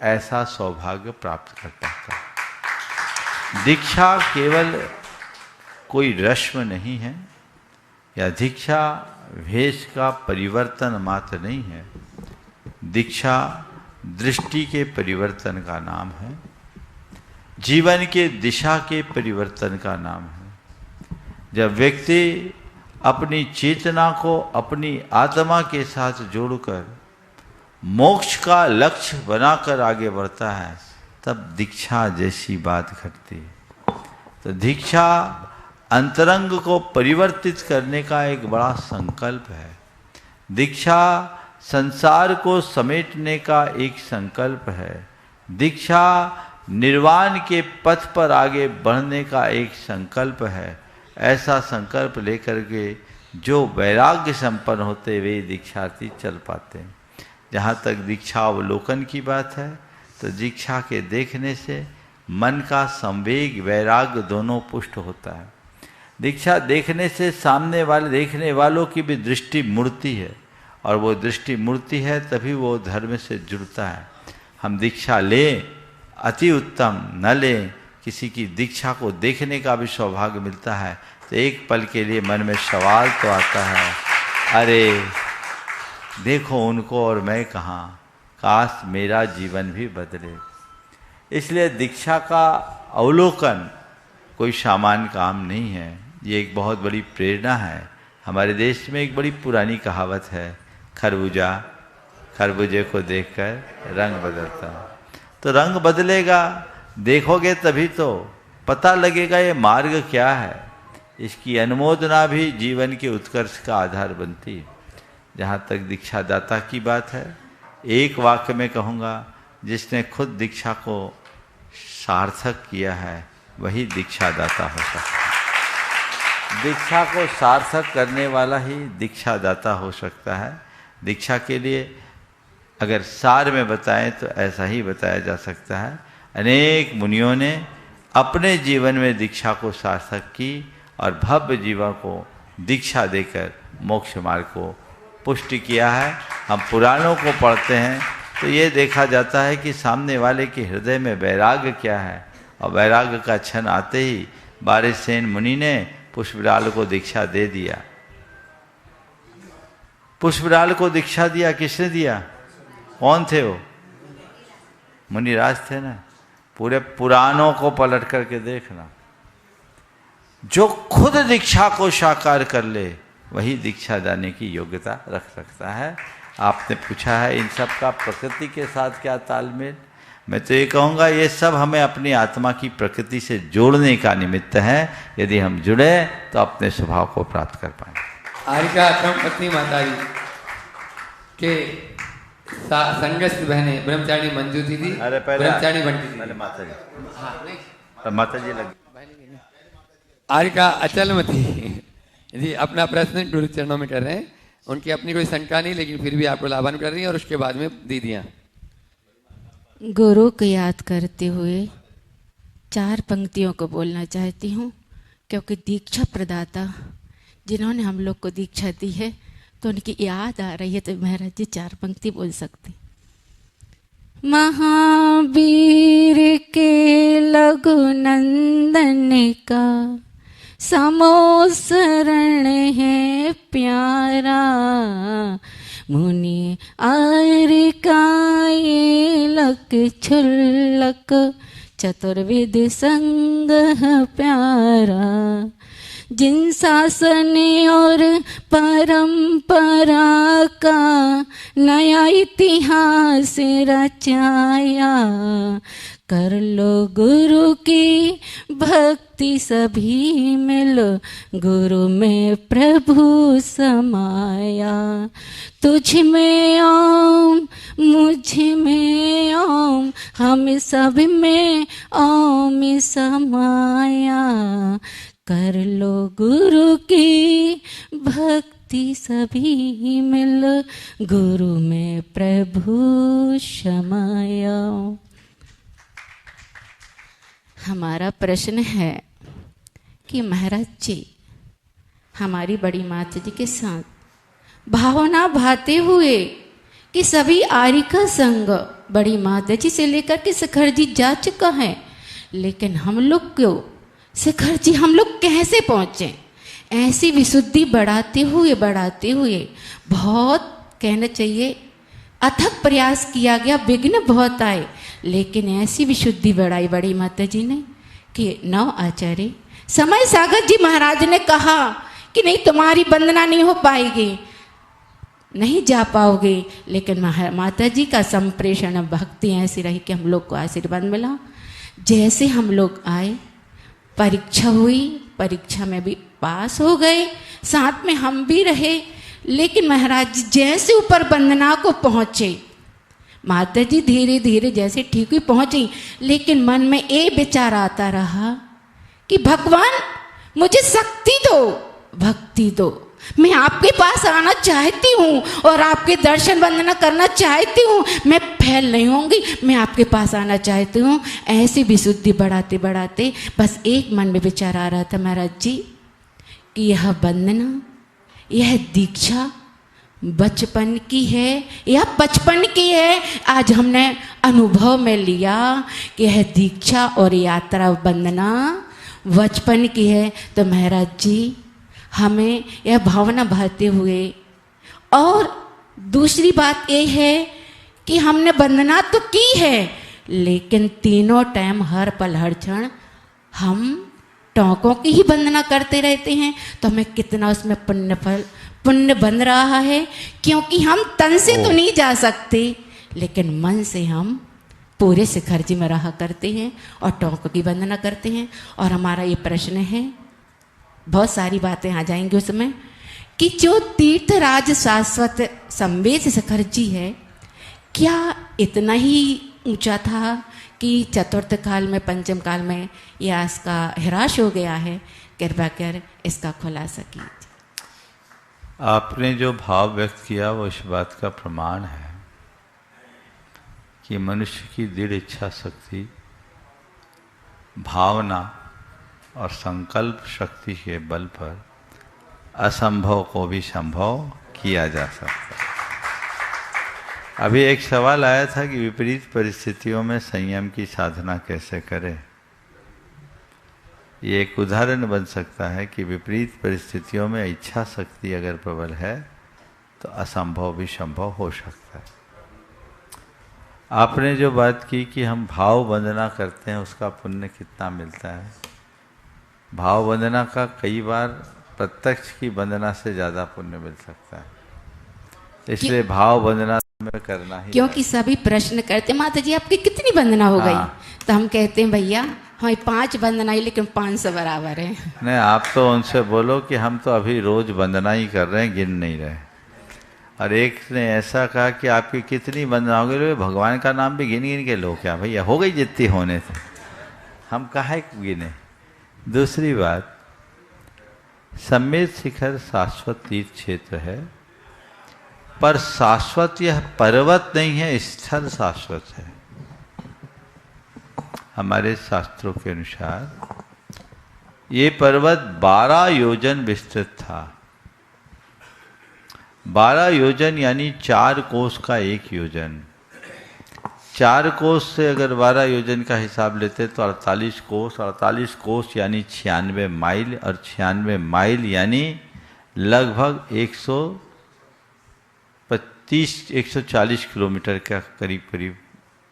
F: ऐसा सौभाग्य प्राप्त कर पाता है। दीक्षा केवल कोई रस्म नहीं है, या दीक्षा वेश का परिवर्तन मात्र नहीं है। दीक्षा दृष्टि के परिवर्तन का नाम है, जीवन के दिशा के परिवर्तन का नाम है। जब व्यक्ति अपनी चेतना को अपनी आत्मा के साथ जोड़कर मोक्ष का लक्ष्य बनाकर आगे बढ़ता है, तब दीक्षा जैसी बात घटती है। तो दीक्षा अंतरंग को परिवर्तित करने का एक बड़ा संकल्प है। दीक्षा संसार को समेटने का एक संकल्प है। दीक्षा निर्वाण के पथ पर आगे बढ़ने का एक संकल्प है। ऐसा संकल्प लेकर के जो वैराग्य संपन्न होते वे दीक्षार्थी चल पाते हैं। जहाँ तक दीक्षा अवलोकन की बात है, तो दीक्षा के देखने से मन का संवेग वैराग्य दोनों पुष्ट होता है। दीक्षा देखने से सामने वाले देखने वालों की भी दृष्टि मुड़ती है, और वो दृष्टि मुड़ती है तभी वो धर्म से जुड़ता है। हम दीक्षा लें अति उत्तम, न लें किसी की दीक्षा को देखने का भी सौभाग्य मिलता है तो एक पल के लिए मन में सवाल तो आता है, अरे देखो उनको और मैं कहाँ, काश मेरा जीवन भी बदले। इसलिए दीक्षा का अवलोकन कोई सामान्य काम नहीं है, ये एक बहुत बड़ी प्रेरणा है। हमारे देश में एक बड़ी पुरानी कहावत है, खरबूजे को देखकर रंग बदलता। तो रंग बदलेगा, देखोगे तभी तो पता लगेगा ये मार्ग क्या है। इसकी अनुमोदना भी जीवन के उत्कर्ष का आधार बनती है। जहाँ तक दीक्षादाता की बात है, एक वाक्य में कहूँगा, जिसने खुद दीक्षा को सार्थक किया है वही दीक्षादाता हो सकता है। दीक्षा को सार्थक करने वाला ही दीक्षादाता हो सकता है। दीक्षा के लिए अगर सार में बताएं तो ऐसा ही बताया जा सकता है। अनेक मुनियों ने अपने जीवन में दीक्षा को सार्थक की और भव्य जीवन को दीक्षा देकर मोक्ष मार्ग को पुष्टि किया है। हम पुराणों को पढ़ते हैं तो ये देखा जाता है कि सामने वाले के हृदय में वैराग्य क्या है, और वैराग्य का क्षण आते ही बारिसेन मुनि ने पुष्पराल को दीक्षा दे दिया। पुष्पराल को दीक्षा दिया किसने दिया? कौन थे वो? मुनिराज थे ना। पूरे पुराणों को पलट करके देखना, जो खुद दीक्षा को साकार कर ले वही दीक्षा देने की योग्यता रख सकता है। आपने पूछा है इन सब का प्रकृति के साथ क्या तालमेल? मैं तो ये कहूँगा ये सब हमें अपनी आत्मा की प्रकृति से जोड़ने का निमित्त है। यदि हम जुड़े तो अपने स्वभाव को प्राप्त कर पाएंगे।
D: आरिका पत्नी माता जी के संगस्थ बहने ब्रह्मचारिणी मंजू दीदी, ब्रह्मचारिणी बंटी दीदी,
F: माता जी, माता जी लग
D: आरिका अचलमती जी अपना प्रश्न गुरु चरणों में कर रहे हैं। उनकी अपनी कोई शंका नहीं, लेकिन फिर भी आपको लाभान कर रही हैं। और उसके बाद में दीदियाँ
O: गुरु को याद करते हुए 4 पंक्तियों को बोलना चाहती हूँ, क्योंकि दीक्षा प्रदाता जिन्होंने हम लोग को दीक्षा दी है तो उनकी याद आ रही है, तो महाराज जी 4 पंक्ति बोल सकते। महावीर के लघु नंदन का समोसरण है प्यारा, मुनि आरिका ये लक छुल्लक चतुर्विध संग प्यारा। जिन शासन और परंपरा का नया इतिहास रचाया, कर लो गुरु की भक्ति सभी मिलो, गुरु में प्रभु समाया। तुझ में ओम मुझ में ओम, हम सब में ओम समाया। कर लो गुरु की भक्ति सभी मिल, गुरु में प्रभु समाया। हमारा प्रश्न है कि महाराज जी हमारी बड़ी माता जी के साथ भावना भाते हुए कि सभी आरिका संग बड़ी माता जी से लेकर के शिखर जी जा चुका है, लेकिन हम लोग क्यों शिखर जी हम लोग कैसे पहुँचे? ऐसी विशुद्धि बढ़ाते हुए बहुत कहना चाहिए अथक प्रयास किया गया, विघ्न बहुत आए, लेकिन ऐसी विशुद्धि बढ़ाई बड़ी माता जी ने कि 9 आचार्य समय सागर जी महाराज ने कहा कि नहीं तुम्हारी वंदना नहीं हो पाएगी, नहीं जा पाओगे, लेकिन माता जी का संप्रेषण भक्ति ऐसी रही कि हम लोग को आशीर्वाद मिला। जैसे हम लोग आए परीक्षा हुई, परीक्षा में भी पास हो गए, साथ में हम भी रहे, लेकिन महाराज जी जैसे ऊपर वंदना को पहुँचे, माता जी धीरे धीरे जैसे ठीक हुई पहुँची, लेकिन मन में एक विचार आता रहा कि भगवान मुझे शक्ति दो, भक्ति दो, मैं आपके पास आना चाहती हूँ और आपके दर्शन वंदना करना चाहती हूँ, मैं फैल नहीं होंगी, मैं आपके पास आना चाहती हूँ। ऐसी विशुद्धि बढ़ाते बढ़ाते बस एक मन में विचार आ रहा था महाराज जी कि यह वंदना, यह दीक्षा बचपन की है या बचपन की है। आज हमने अनुभव में लिया कि यह दीक्षा और यात्रा वंदना बचपन की है। तो महाराज जी हमें यह भावना भाते हुए, और दूसरी बात ये है कि हमने वंदना तो की है, लेकिन तीनों टाइम हर पल हर क्षण हम टोंकों की ही वंदना करते रहते हैं, तो हमें कितना उसमें पुण्य बन रहा है, क्योंकि हम तन से तो नहीं जा सकते, लेकिन मन से हम पूरे शिखर जी में रहा करते हैं और टोंकों की वंदना करते हैं। और हमारा ये प्रश्न है, बहुत सारी बातें आ जाएंगी उसमें, कि जो तीर्थराज शाश्वत संवेद शिखर जी है, क्या इतना ही ऊंचा था कि चतुर्थ काल में पंचम काल में यह इसका ह्रास हो गया है? कृपा कर इसका खुलासा कीजिए।
F: आपने जो भाव व्यक्त किया वो इस बात का प्रमाण है कि मनुष्य की दृढ़ इच्छा शक्ति, भावना और संकल्प शक्ति के बल पर असंभव को भी संभव किया जा सकता है। अभी एक सवाल आया था कि विपरीत परिस्थितियों में संयम की साधना कैसे करें। ये एक उदाहरण बन सकता है कि विपरीत परिस्थितियों में इच्छा शक्ति अगर प्रबल है तो असंभव भी संभव हो सकता है। आपने जो बात की कि हम भाव वंदना करते हैं उसका पुण्य कितना मिलता है, भाव वंदना का कई बार प्रत्यक्ष की वंदना से ज़्यादा पुण्य मिल सकता है, इसलिए भाव वंदना में करना ही।
O: क्योंकि सभी प्रश्न करते माता जी आपकी कितनी वंदना हो गई, तो हम कहते हैं भैया हाँ 5 वंदना ही लेकिन 500 बराबर है।
F: नहीं, आप तो उनसे बोलो कि हम तो अभी रोज वंदना ही कर रहे हैं, गिन नहीं रहे। और एक ने ऐसा कहा कि आपकी कितनी वंदना हो गई, भगवान का नाम भी गिन गिन के लो क्या भैया, हो गई जितनी होने थे, हम काहे गिने। दूसरी बात, सम्मेद शिखर शाश्वत तीर्थ क्षेत्र है, पर शाश्वत यह पर्वत नहीं है, स्थल शाश्वत है। हमारे शास्त्रों के अनुसार ये पर्वत 12 योजन विस्तृत था। 12 योजन यानी 4 कोस का 1 योजन। 4 कोस से अगर 12 योजन का हिसाब लेते तो 48 कोस, 48 कोस यानी 96 माइल, और 96 माइल यानी लगभग 140 किलोमीटर का करीब करीब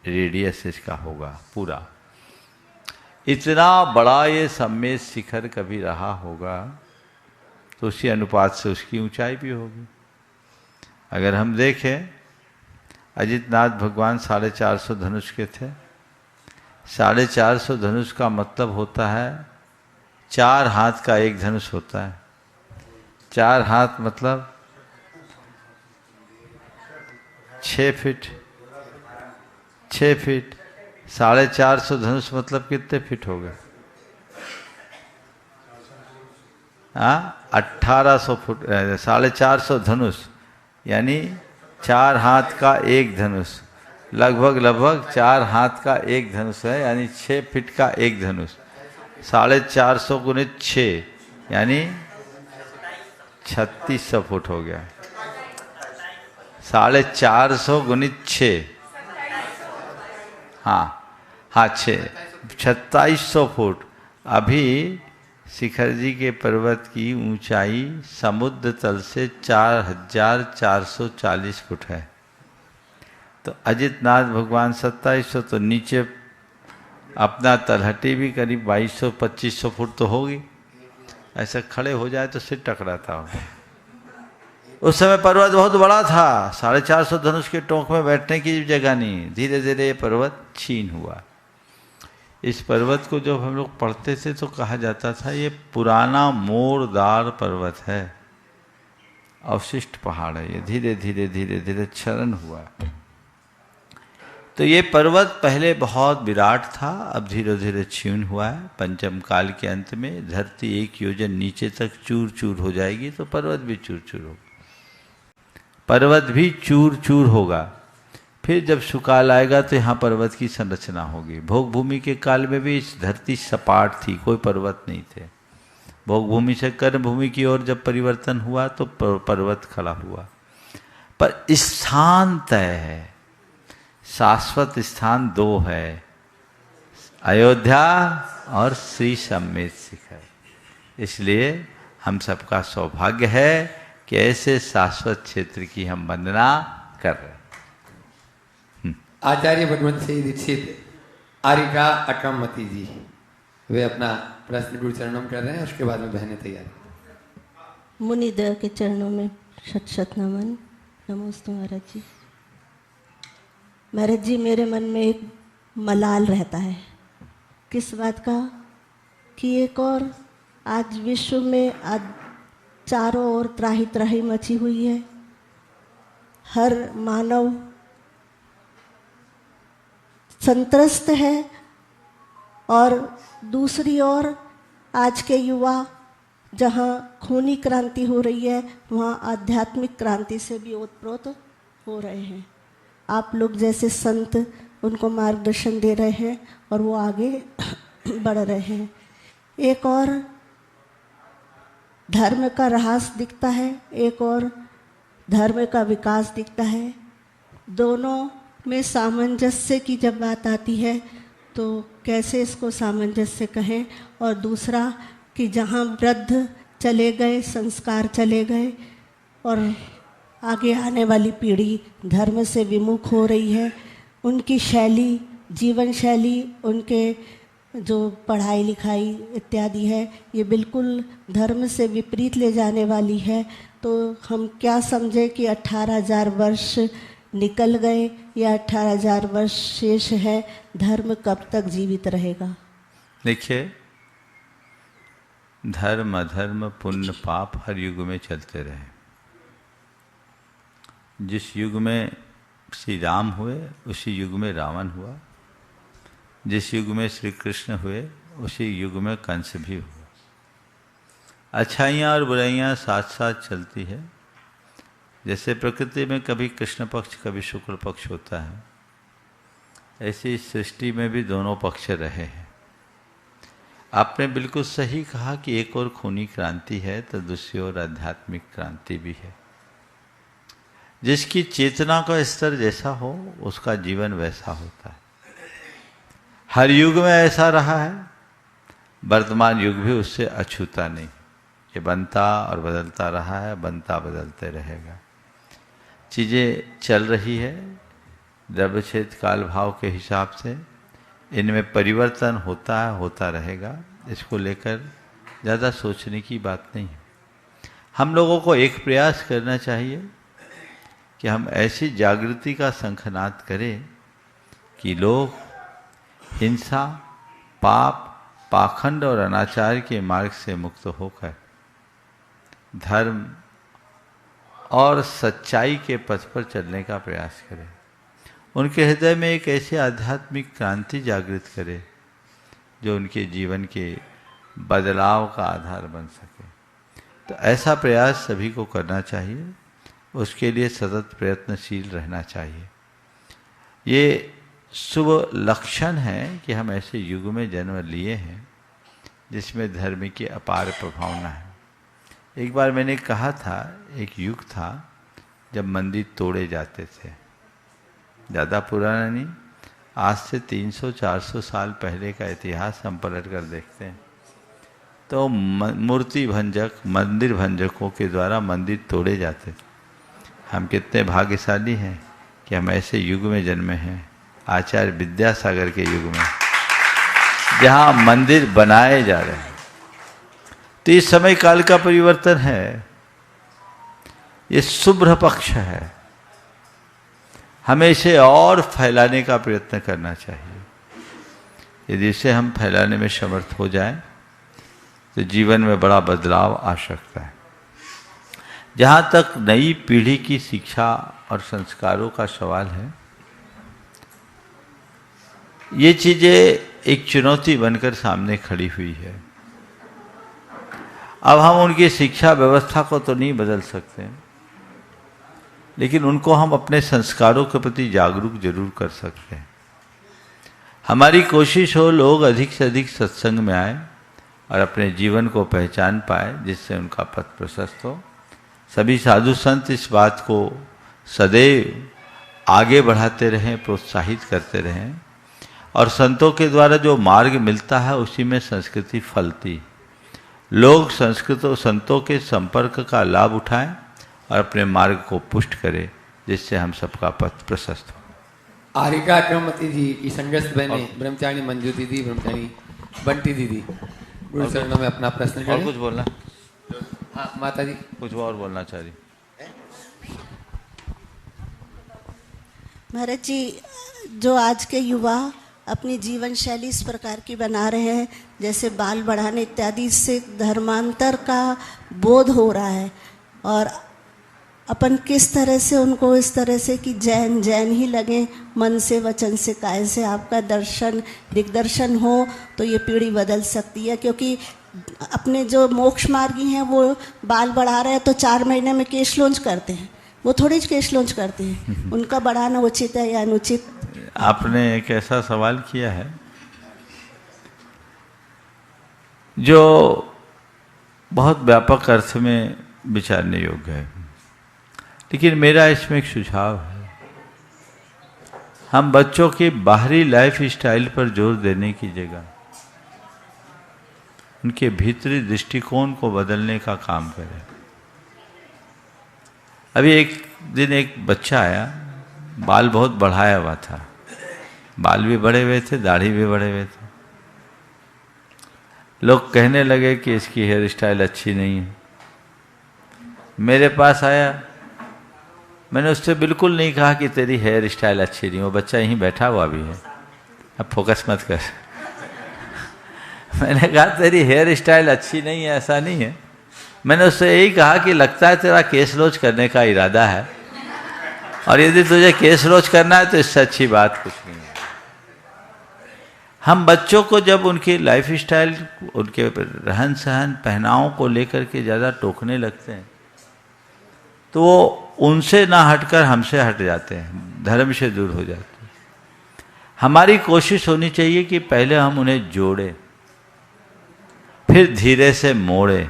F: रेडियस इसका होगा पूरा। इतना बड़ा ये सम्मेद शिखर कभी रहा होगा तो उसी अनुपात से उसकी ऊंचाई भी होगी। अगर हम देखें, अजितनाथ भगवान 450 धनुष के थे। 450 धनुष का मतलब होता है 4 हाथ का 1 धनुष होता है। 4 हाथ मतलब 6 फीट। 6 फीट 450 धनुष मतलब कितने फीट हो गए? 1800 फुट। 450 धनुष यानी 4 हाथ का 1 धनुष, लगभग 4 हाथ का 1 धनुष है, यानी 6 फीट का 1 धनुष। 450 गुणित 6 यानी 3600 फुट हो गया। 450 गुणित 6, हाँ 2600 फुट। अभी शिखर जी के पर्वत की ऊंचाई समुद्र तल से 4440 फुट है। तो अजितनाथ भगवान 2700, तो नीचे अपना तलहटी भी करीब 2200-2500 फुट तो होगी। ऐसा खड़े हो जाए तो सिर टकराता हो। उस समय पर्वत बहुत बड़ा था, 450 धनुष के टोंक में बैठने की जगह नहीं। धीरे धीरे ये पर्वत छीन हुआ। इस पर्वत को जब हम लोग पढ़ते थे तो कहा जाता था ये पुराना मोरदार पर्वत है, अवशिष्ट पहाड़ है। ये धीरे धीरे धीरे धीरे क्षरण हुआ। तो ये पर्वत पहले बहुत विराट था, अब धीरे धीरे क्षीण हुआ है। पंचम काल के अंत में धरती 1 योजन नीचे तक चूर चूर हो जाएगी तो पर्वत भी चूर चूर होगा। पर्वत भी चूर चूर होगा। फिर जब सुकाल आएगा तो यहाँ पर्वत की संरचना होगी। भोग भूमि के काल में भी इस धरती सपाट थी, कोई पर्वत नहीं थे। भोग भूमि से कर्म भूमि की ओर जब परिवर्तन हुआ तो पर्वत खड़ा हुआ। पर स्थान तय है, शाश्वत स्थान 2 है, अयोध्या और श्री सम्मेद शिखर। इसलिए हम सबका सौभाग्य है कि ऐसे शाश्वत क्षेत्र की हम वंदना कर रहे हैं।
D: आचार्य भगवंत से दीक्षित आरिका अटमती जी, वे अपना प्रश्न गुरु चरणों में कर रहे हैं, उसके बाद में बहनें तैयार।
P: मुनिदेव के चरणों में शत शत नमन। नमोस्तु महाराज जी। महाराज जी, मेरे मन में एक मलाल रहता है। किस बात का? कि एक और आज विश्व में आज चारों ओर त्राही त्राही मची हुई है। हर मानव संत्रस्त है, और दूसरी ओर आज के युवा जहाँ खूनी क्रांति हो रही है वहाँ आध्यात्मिक क्रांति से भी ओतप्रोत हो रहे हैं। आप लोग जैसे संत उनको मार्गदर्शन दे रहे हैं और वो आगे बढ़ रहे हैं। एक और धर्म का ह्रास दिखता है, एक और धर्म का विकास दिखता है। दोनों में सामंजस्य की जब बात आती है तो कैसे इसको सामंजस्य कहें, और दूसरा कि जहाँ वृद्ध चले गए, संस्कार चले गए और आगे आने वाली पीढ़ी धर्म से विमुख हो रही है, उनकी शैली, जीवन शैली, उनके जो पढ़ाई लिखाई इत्यादि है, ये बिल्कुल धर्म से विपरीत ले जाने वाली है। तो हम क्या समझे कि 18,000 वर्ष निकल गए या 18,000 वर्ष शेष है, धर्म कब तक जीवित रहेगा?
F: देखिए, धर्म अधर्म पुण्य पाप हर युग में चलते रहे। जिस युग में श्री राम हुए उसी युग में रावण हुआ, जिस युग में श्री कृष्ण हुए उसी युग में कंस भी हुआ। अच्छाइयाँ और बुराइयाँ साथ साथ चलती है। जैसे प्रकृति में कभी कृष्ण पक्ष कभी शुक्ल पक्ष होता है, ऐसी सृष्टि में भी दोनों पक्ष रहे हैं। आपने बिल्कुल सही कहा कि एक और खूनी क्रांति है तो दूसरी ओर आध्यात्मिक क्रांति भी है। जिसकी चेतना का स्तर जैसा हो उसका जीवन वैसा होता है। हर युग में ऐसा रहा है, वर्तमान युग भी उससे अछूता नहीं। ये बनता और बदलता रहा है, बनता बदलते रहेगा। चीज़ें चल रही है द्रव्य क्षेत्र काल भाव के हिसाब से, इनमें परिवर्तन होता है, होता रहेगा। इसको लेकर ज़्यादा सोचने की बात नहीं है। हम लोगों को एक प्रयास करना चाहिए कि हम ऐसी जागृति का शंखनाद करें कि लोग हिंसा, पाप, पाखंड और अनाचार के मार्ग से मुक्त होकर धर्म और सच्चाई के पथ पर चलने का प्रयास करें। उनके हृदय में एक ऐसी आध्यात्मिक क्रांति जागृत करे जो उनके जीवन के बदलाव का आधार बन सके। तो ऐसा प्रयास सभी को करना चाहिए, उसके लिए सतत प्रयत्नशील रहना चाहिए। ये शुभ लक्षण है कि हम ऐसे युग में जन्म लिए हैं जिसमें धर्म की अपार प्रभावना है। एक बार मैंने कहा था, एक युग था जब मंदिर तोड़े जाते थे। ज़्यादा पुराना नहीं, आज से 300-400 साल पहले का इतिहास हम पलट कर देखते हैं तो मूर्ति भंजक, मंदिर भंजकों के द्वारा मंदिर तोड़े जाते थे। हम कितने भाग्यशाली हैं कि हम ऐसे युग में जन्मे हैं, आचार्य विद्यासागर के युग में, जहाँ मंदिर बनाए जा रहे हैं। तो इस समय काल का परिवर्तन है, ये शुभ्र पक्ष है। हमें इसे और फैलाने का प्रयत्न करना चाहिए। यदि इसे हम फैलाने में समर्थ हो जाएं तो जीवन में बड़ा बदलाव आ सकता है। जहाँ तक नई पीढ़ी की शिक्षा और संस्कारों का सवाल है, ये चीज़ें एक चुनौती बनकर सामने खड़ी हुई है। अब हम उनकी शिक्षा व्यवस्था को तो नहीं बदल सकते, लेकिन उनको हम अपने संस्कारों के प्रति जागरूक जरूर कर सकते हैं। हमारी कोशिश हो लोग अधिक से अधिक सत्संग में आए और अपने जीवन को पहचान पाए, जिससे उनका पथ प्रशस्त हो। सभी साधु संत इस बात को सदैव आगे बढ़ाते रहें, प्रोत्साहित करते रहें, और संतों के द्वारा जो मार्ग मिलता है उसी में संस्कृति फलती। लोग संस्कृतों संतों के संपर्क का लाभ उठाएं और अपने मार्ग को पुष्ट करें, जिससे हम सबका पथ प्रशस्त हो।
D: आरिका क्रमवती जी की संगस्त बहने, ब्रह्मचारी मंजू दीदी, ब्रह्मचारी बंटी दीदी, गुरु चरणों में अपना प्रश्न करें।
F: और कुछ बोलना?
D: हाँ माता जी,
F: कुछ और बोलना चाह रही?
P: महाराज जी, जो आज के युवा अपनी जीवन शैली इस प्रकार की बना रहे हैं, जैसे बाल बढ़ाने इत्यादि, इससे धर्मांतर का बोध हो रहा है और अपन किस तरह से उनको इस तरह से कि जैन जैन ही लगें, मन से वचन से काया से आपका दर्शन दिग्दर्शन हो तो ये पीढ़ी बदल सकती है। क्योंकि अपने जो मोक्ष मार्गी हैं वो बाल बढ़ा रहे हैं तो 4 महीने में केश लॉन्च करते हैं, वो थोड़ी केश लॉन्च करते हैं, उनका बढ़ाना उचित है या अनुचित?
F: आपने एक ऐसा सवाल किया है जो बहुत व्यापक अर्थ में विचारने योग्य है, लेकिन मेरा इसमें एक सुझाव है। हम बच्चों की बाहरी लाइफ स्टाइल पर जोर देने की जगह उनके भीतरी दृष्टिकोण को बदलने का काम करें। अभी एक दिन एक बच्चा आया, बाल बहुत बढ़ाया हुआ था, बाल भी बढ़े हुए थे, दाढ़ी भी बढ़े हुए थे। लोग कहने लगे कि इसकी हेयर स्टाइल अच्छी नहीं है। मेरे पास आया, मैंने उससे बिल्कुल नहीं कहा कि तेरी हेयर स्टाइल अच्छी नहीं, वो बच्चा यहीं बैठा हुआ भी है, अब फोकस मत कर। मैंने कहा तेरी हेयर स्टाइल अच्छी नहीं है, ऐसा नहीं है। मैंने उससे यही कहा कि लगता है तेरा केस रोज करने का इरादा है, और यदि तुझे केस रोज करना है तो इससे अच्छी बात कुछ नहीं है। हम बच्चों को जब उनकी लाइफ स्टाइल, उनके रहन सहन, पहनावों को लेकर के ज़्यादा टोकने लगते हैं तो वो उनसे ना हटकर हमसे हट जाते हैं, धर्म से दूर हो जाते हैं। हमारी कोशिश होनी चाहिए कि पहले हम उन्हें जोड़ें, फिर धीरे से मोड़ें,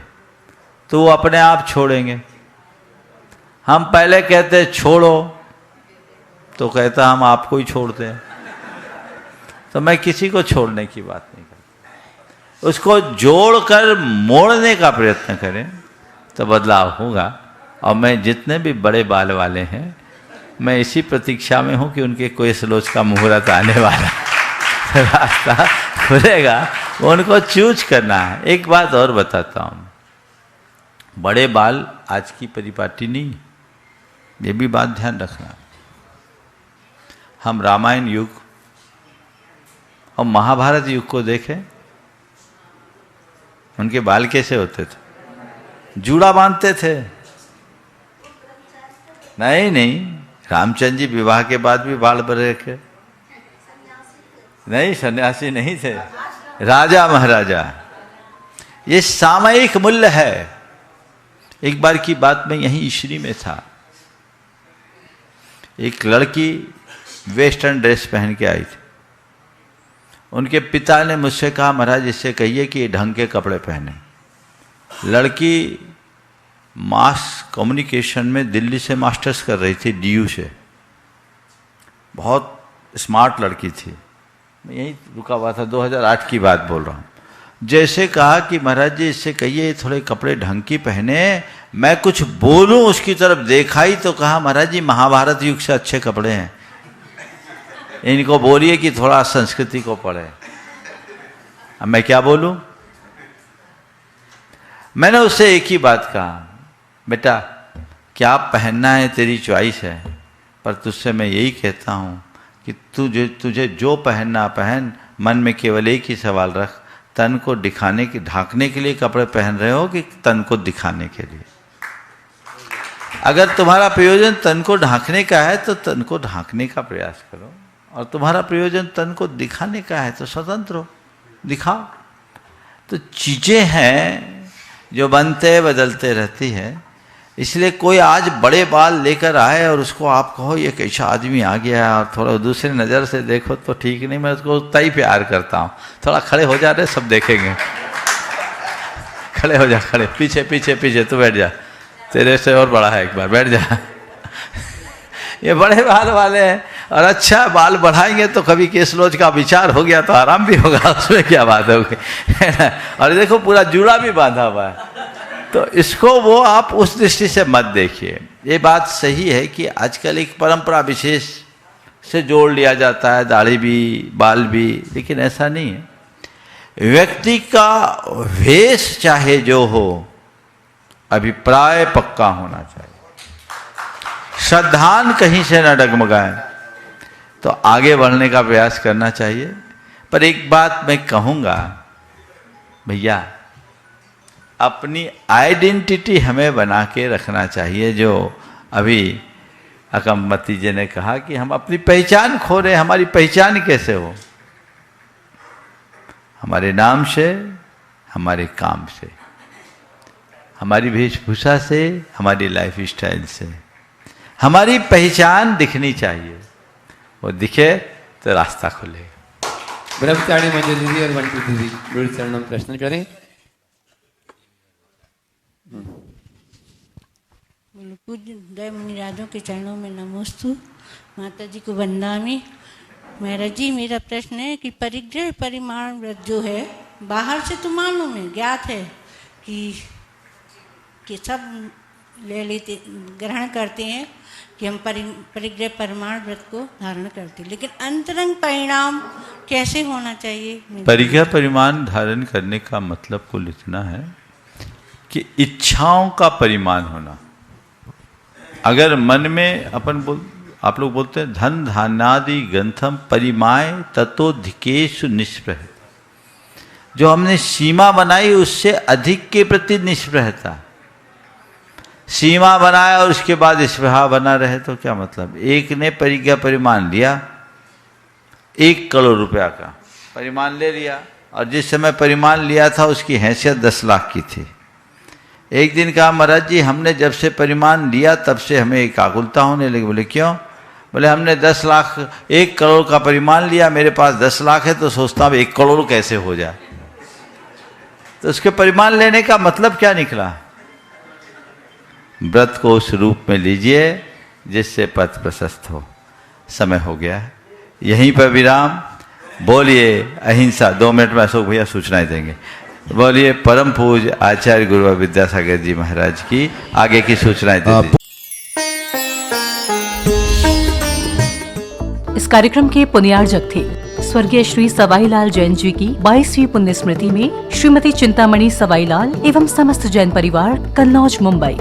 F: तो वो अपने आप छोड़ेंगे। हम पहले कहते छोड़ो तो कहता हम आपको ही छोड़ते हैं। तो मैं किसी को छोड़ने की बात नहीं करता, उसको जोड़कर मोड़ने का प्रयत्न करें तो बदलाव होगा। और मैं जितने भी बड़े बाल वाले हैं, मैं इसी प्रतीक्षा में हूं कि उनके कोई सलोच का मुहूर्त आने वाला है, रास्ता खुलेगा, उनको चूज करना है। एक बात और बताता हूं, बड़े बाल आज की परिपाटी नहीं, ये भी बात ध्यान रखना। हम रामायण युग और महाभारत युग को देखें, उनके बाल कैसे होते थे? जूड़ा बांधते थे। नहीं, रामचंद्र जी विवाह के बाद भी बाल बड़े रखे नहीं, सन्यासी नहीं थे, राजा महाराजा। ये सामयिक मूल्य है। एक बार की बात में यहीं ईश्वरी में था, एक लड़की वेस्टर्न ड्रेस पहन के आई थी। उनके पिता ने मुझसे कहा, महाराज इससे कहिए कि ढंग के कपड़े पहने। लड़की मास कम्युनिकेशन में दिल्ली से मास्टर्स कर रही थी, DU से, बहुत स्मार्ट लड़की थी। मैं यहीं रुका हुआ था, 2008 की बात बोल रहा हूँ। जैसे कहा कि महाराज जी इससे कहिए थोड़े कपड़े ढंग की पहने, मैं कुछ बोलूं उसकी तरफ देखा ही तो कहा, महाराज जी महाभारत युग से अच्छे कपड़े हैं, इनको बोलिए कि थोड़ा संस्कृति को पढ़े। अब मैं क्या बोलूं? मैंने उससे एक ही बात कहा, बेटा क्या पहनना है तेरी चॉइस है, पर तुझसे मैं यही कहता हूँ कि तुझे जो पहनना पहन, मन में केवल एक ही सवाल रख, तन को दिखाने के ढांकने के लिए कपड़े पहन रहे हो कि तन को दिखाने के लिए? अगर तुम्हारा प्रयोजन तन को ढांकने का है तो तन को ढांकने का प्रयास करो, और तुम्हारा प्रयोजन तन को दिखाने का है तो स्वतंत्र हो, दिखाओ। तो चीजें हैं जो बनते बदलते रहती है। इसलिए कोई आज बड़े बाल लेकर आए और उसको आप कहो ये कैसा आदमी आ गया है, और थोड़ा दूसरी नज़र से देखो तो ठीक नहीं। मैं उसको उतना ही प्यार करता हूँ। थोड़ा खड़े हो जा रहे, सब देखेंगे। खड़े हो जा, खड़े, पीछे पीछे पीछे, तू बैठ जा, तेरे से और बड़ा है, एक बार बैठ जा। ये बड़े बाल वाले हैं, और अच्छा बाल बढ़ाएंगे तो कभी केस लोच का विचार हो गया तो आराम भी होगा, उसमें क्या बात होगी, है ना। और देखो पूरा जूड़ा भी बांधा हुआ है, तो इसको वो आप उस दृष्टि से मत देखिए। ये बात सही है कि आजकल एक परंपरा विशेष से जोड़ लिया जाता है, दाढ़ी भी बाल भी, लेकिन ऐसा नहीं है। व्यक्ति का वेश चाहे जो हो, अभिप्राय पक्का होना चाहिए। श्रद्धान कहीं से न डगमगाए, तो आगे बढ़ने का प्रयास करना चाहिए। पर एक बात मैं कहूँगा, भैया अपनी आइडेंटिटी हमें बना के रखना चाहिए, जो अभी अकमवती जी ने कहा कि हम अपनी पहचान खो रहे, हमारी पहचान कैसे हो? हमारे नाम से, हमारे काम से, हमारी वेशभूषा से, हमारी लाइफ स्टाइल से हमारी पहचान दिखनी चाहिए। वो दिखे तो रास्ता खुलेगा।
D: ब्रह्मचारी मंजू दीदी और बंटी दीदी गुरु चरणों में प्रश्न करें।
Q: पूज्य दय मुनिराजों के चरणों में नमोस्तु, माता जी को वंदामि। महाराज जी, मेरा प्रश्न है कि परिग्रह परिमाण व्रत जो है, बाहर से तो मालूम है, ज्ञात है कि सब ले लेते, ग्रहण करते हैं कि हम परिग्रह परिमाण व्रत को धारण करते हैं, लेकिन अंतरंग परिणाम कैसे होना चाहिए?
F: परिग्रह परिमाण धारण करने का मतलब कुल इतना है कि इच्छाओं का परिमाण होना। अगर मन में आप लोग बोलते हैं धन धान्यादि ग्रंथम परिमाय ततोधिकेषु निष्प्रह, जो हमने सीमा बनाई उससे अधिक के प्रति निष्प्रहता। सीमा बनाया और उसके बाद स्पृहा बना रहे तो क्या मतलब? एक ने परिग्रह परिमाण लिया, 1 करोड़ रुपया का परिमाण ले लिया, और जिस समय परिमाण लिया था उसकी हैसियत 10 लाख की थी। एक दिन कहा महाराज जी, हमने जब से परिमाण लिया तब से हमें एक आकुलता होने लगी। बोले क्यों? बोले हमने 10 लाख 1 करोड़ का परिमाण लिया, मेरे पास 10 लाख है तो सोचता हूँ 1 करोड़ कैसे हो जाए। तो उसके परिमाण लेने का मतलब क्या निकला? व्रत को उस रूप में लीजिए जिससे पथ प्रशस्त हो। समय हो गया है, यहीं पर विराम। बोलिए अहिंसा। 2 मिनट में अशोक भैया सूचनाएं देंगे। बोलिए परम पूज्य आचार्य गुरु विद्यासागर जी महाराज की आगे की सूचनाएं दे दीजिए।
A: इस कार्यक्रम के पुण्यार्जक थे स्वर्गीय श्री सवाईलाल जैन जी की 22वीं पुण्य स्मृति में श्रीमती चिंतामणि सवाईलाल एवं समस्त जैन परिवार, कन्नौज, मुंबई।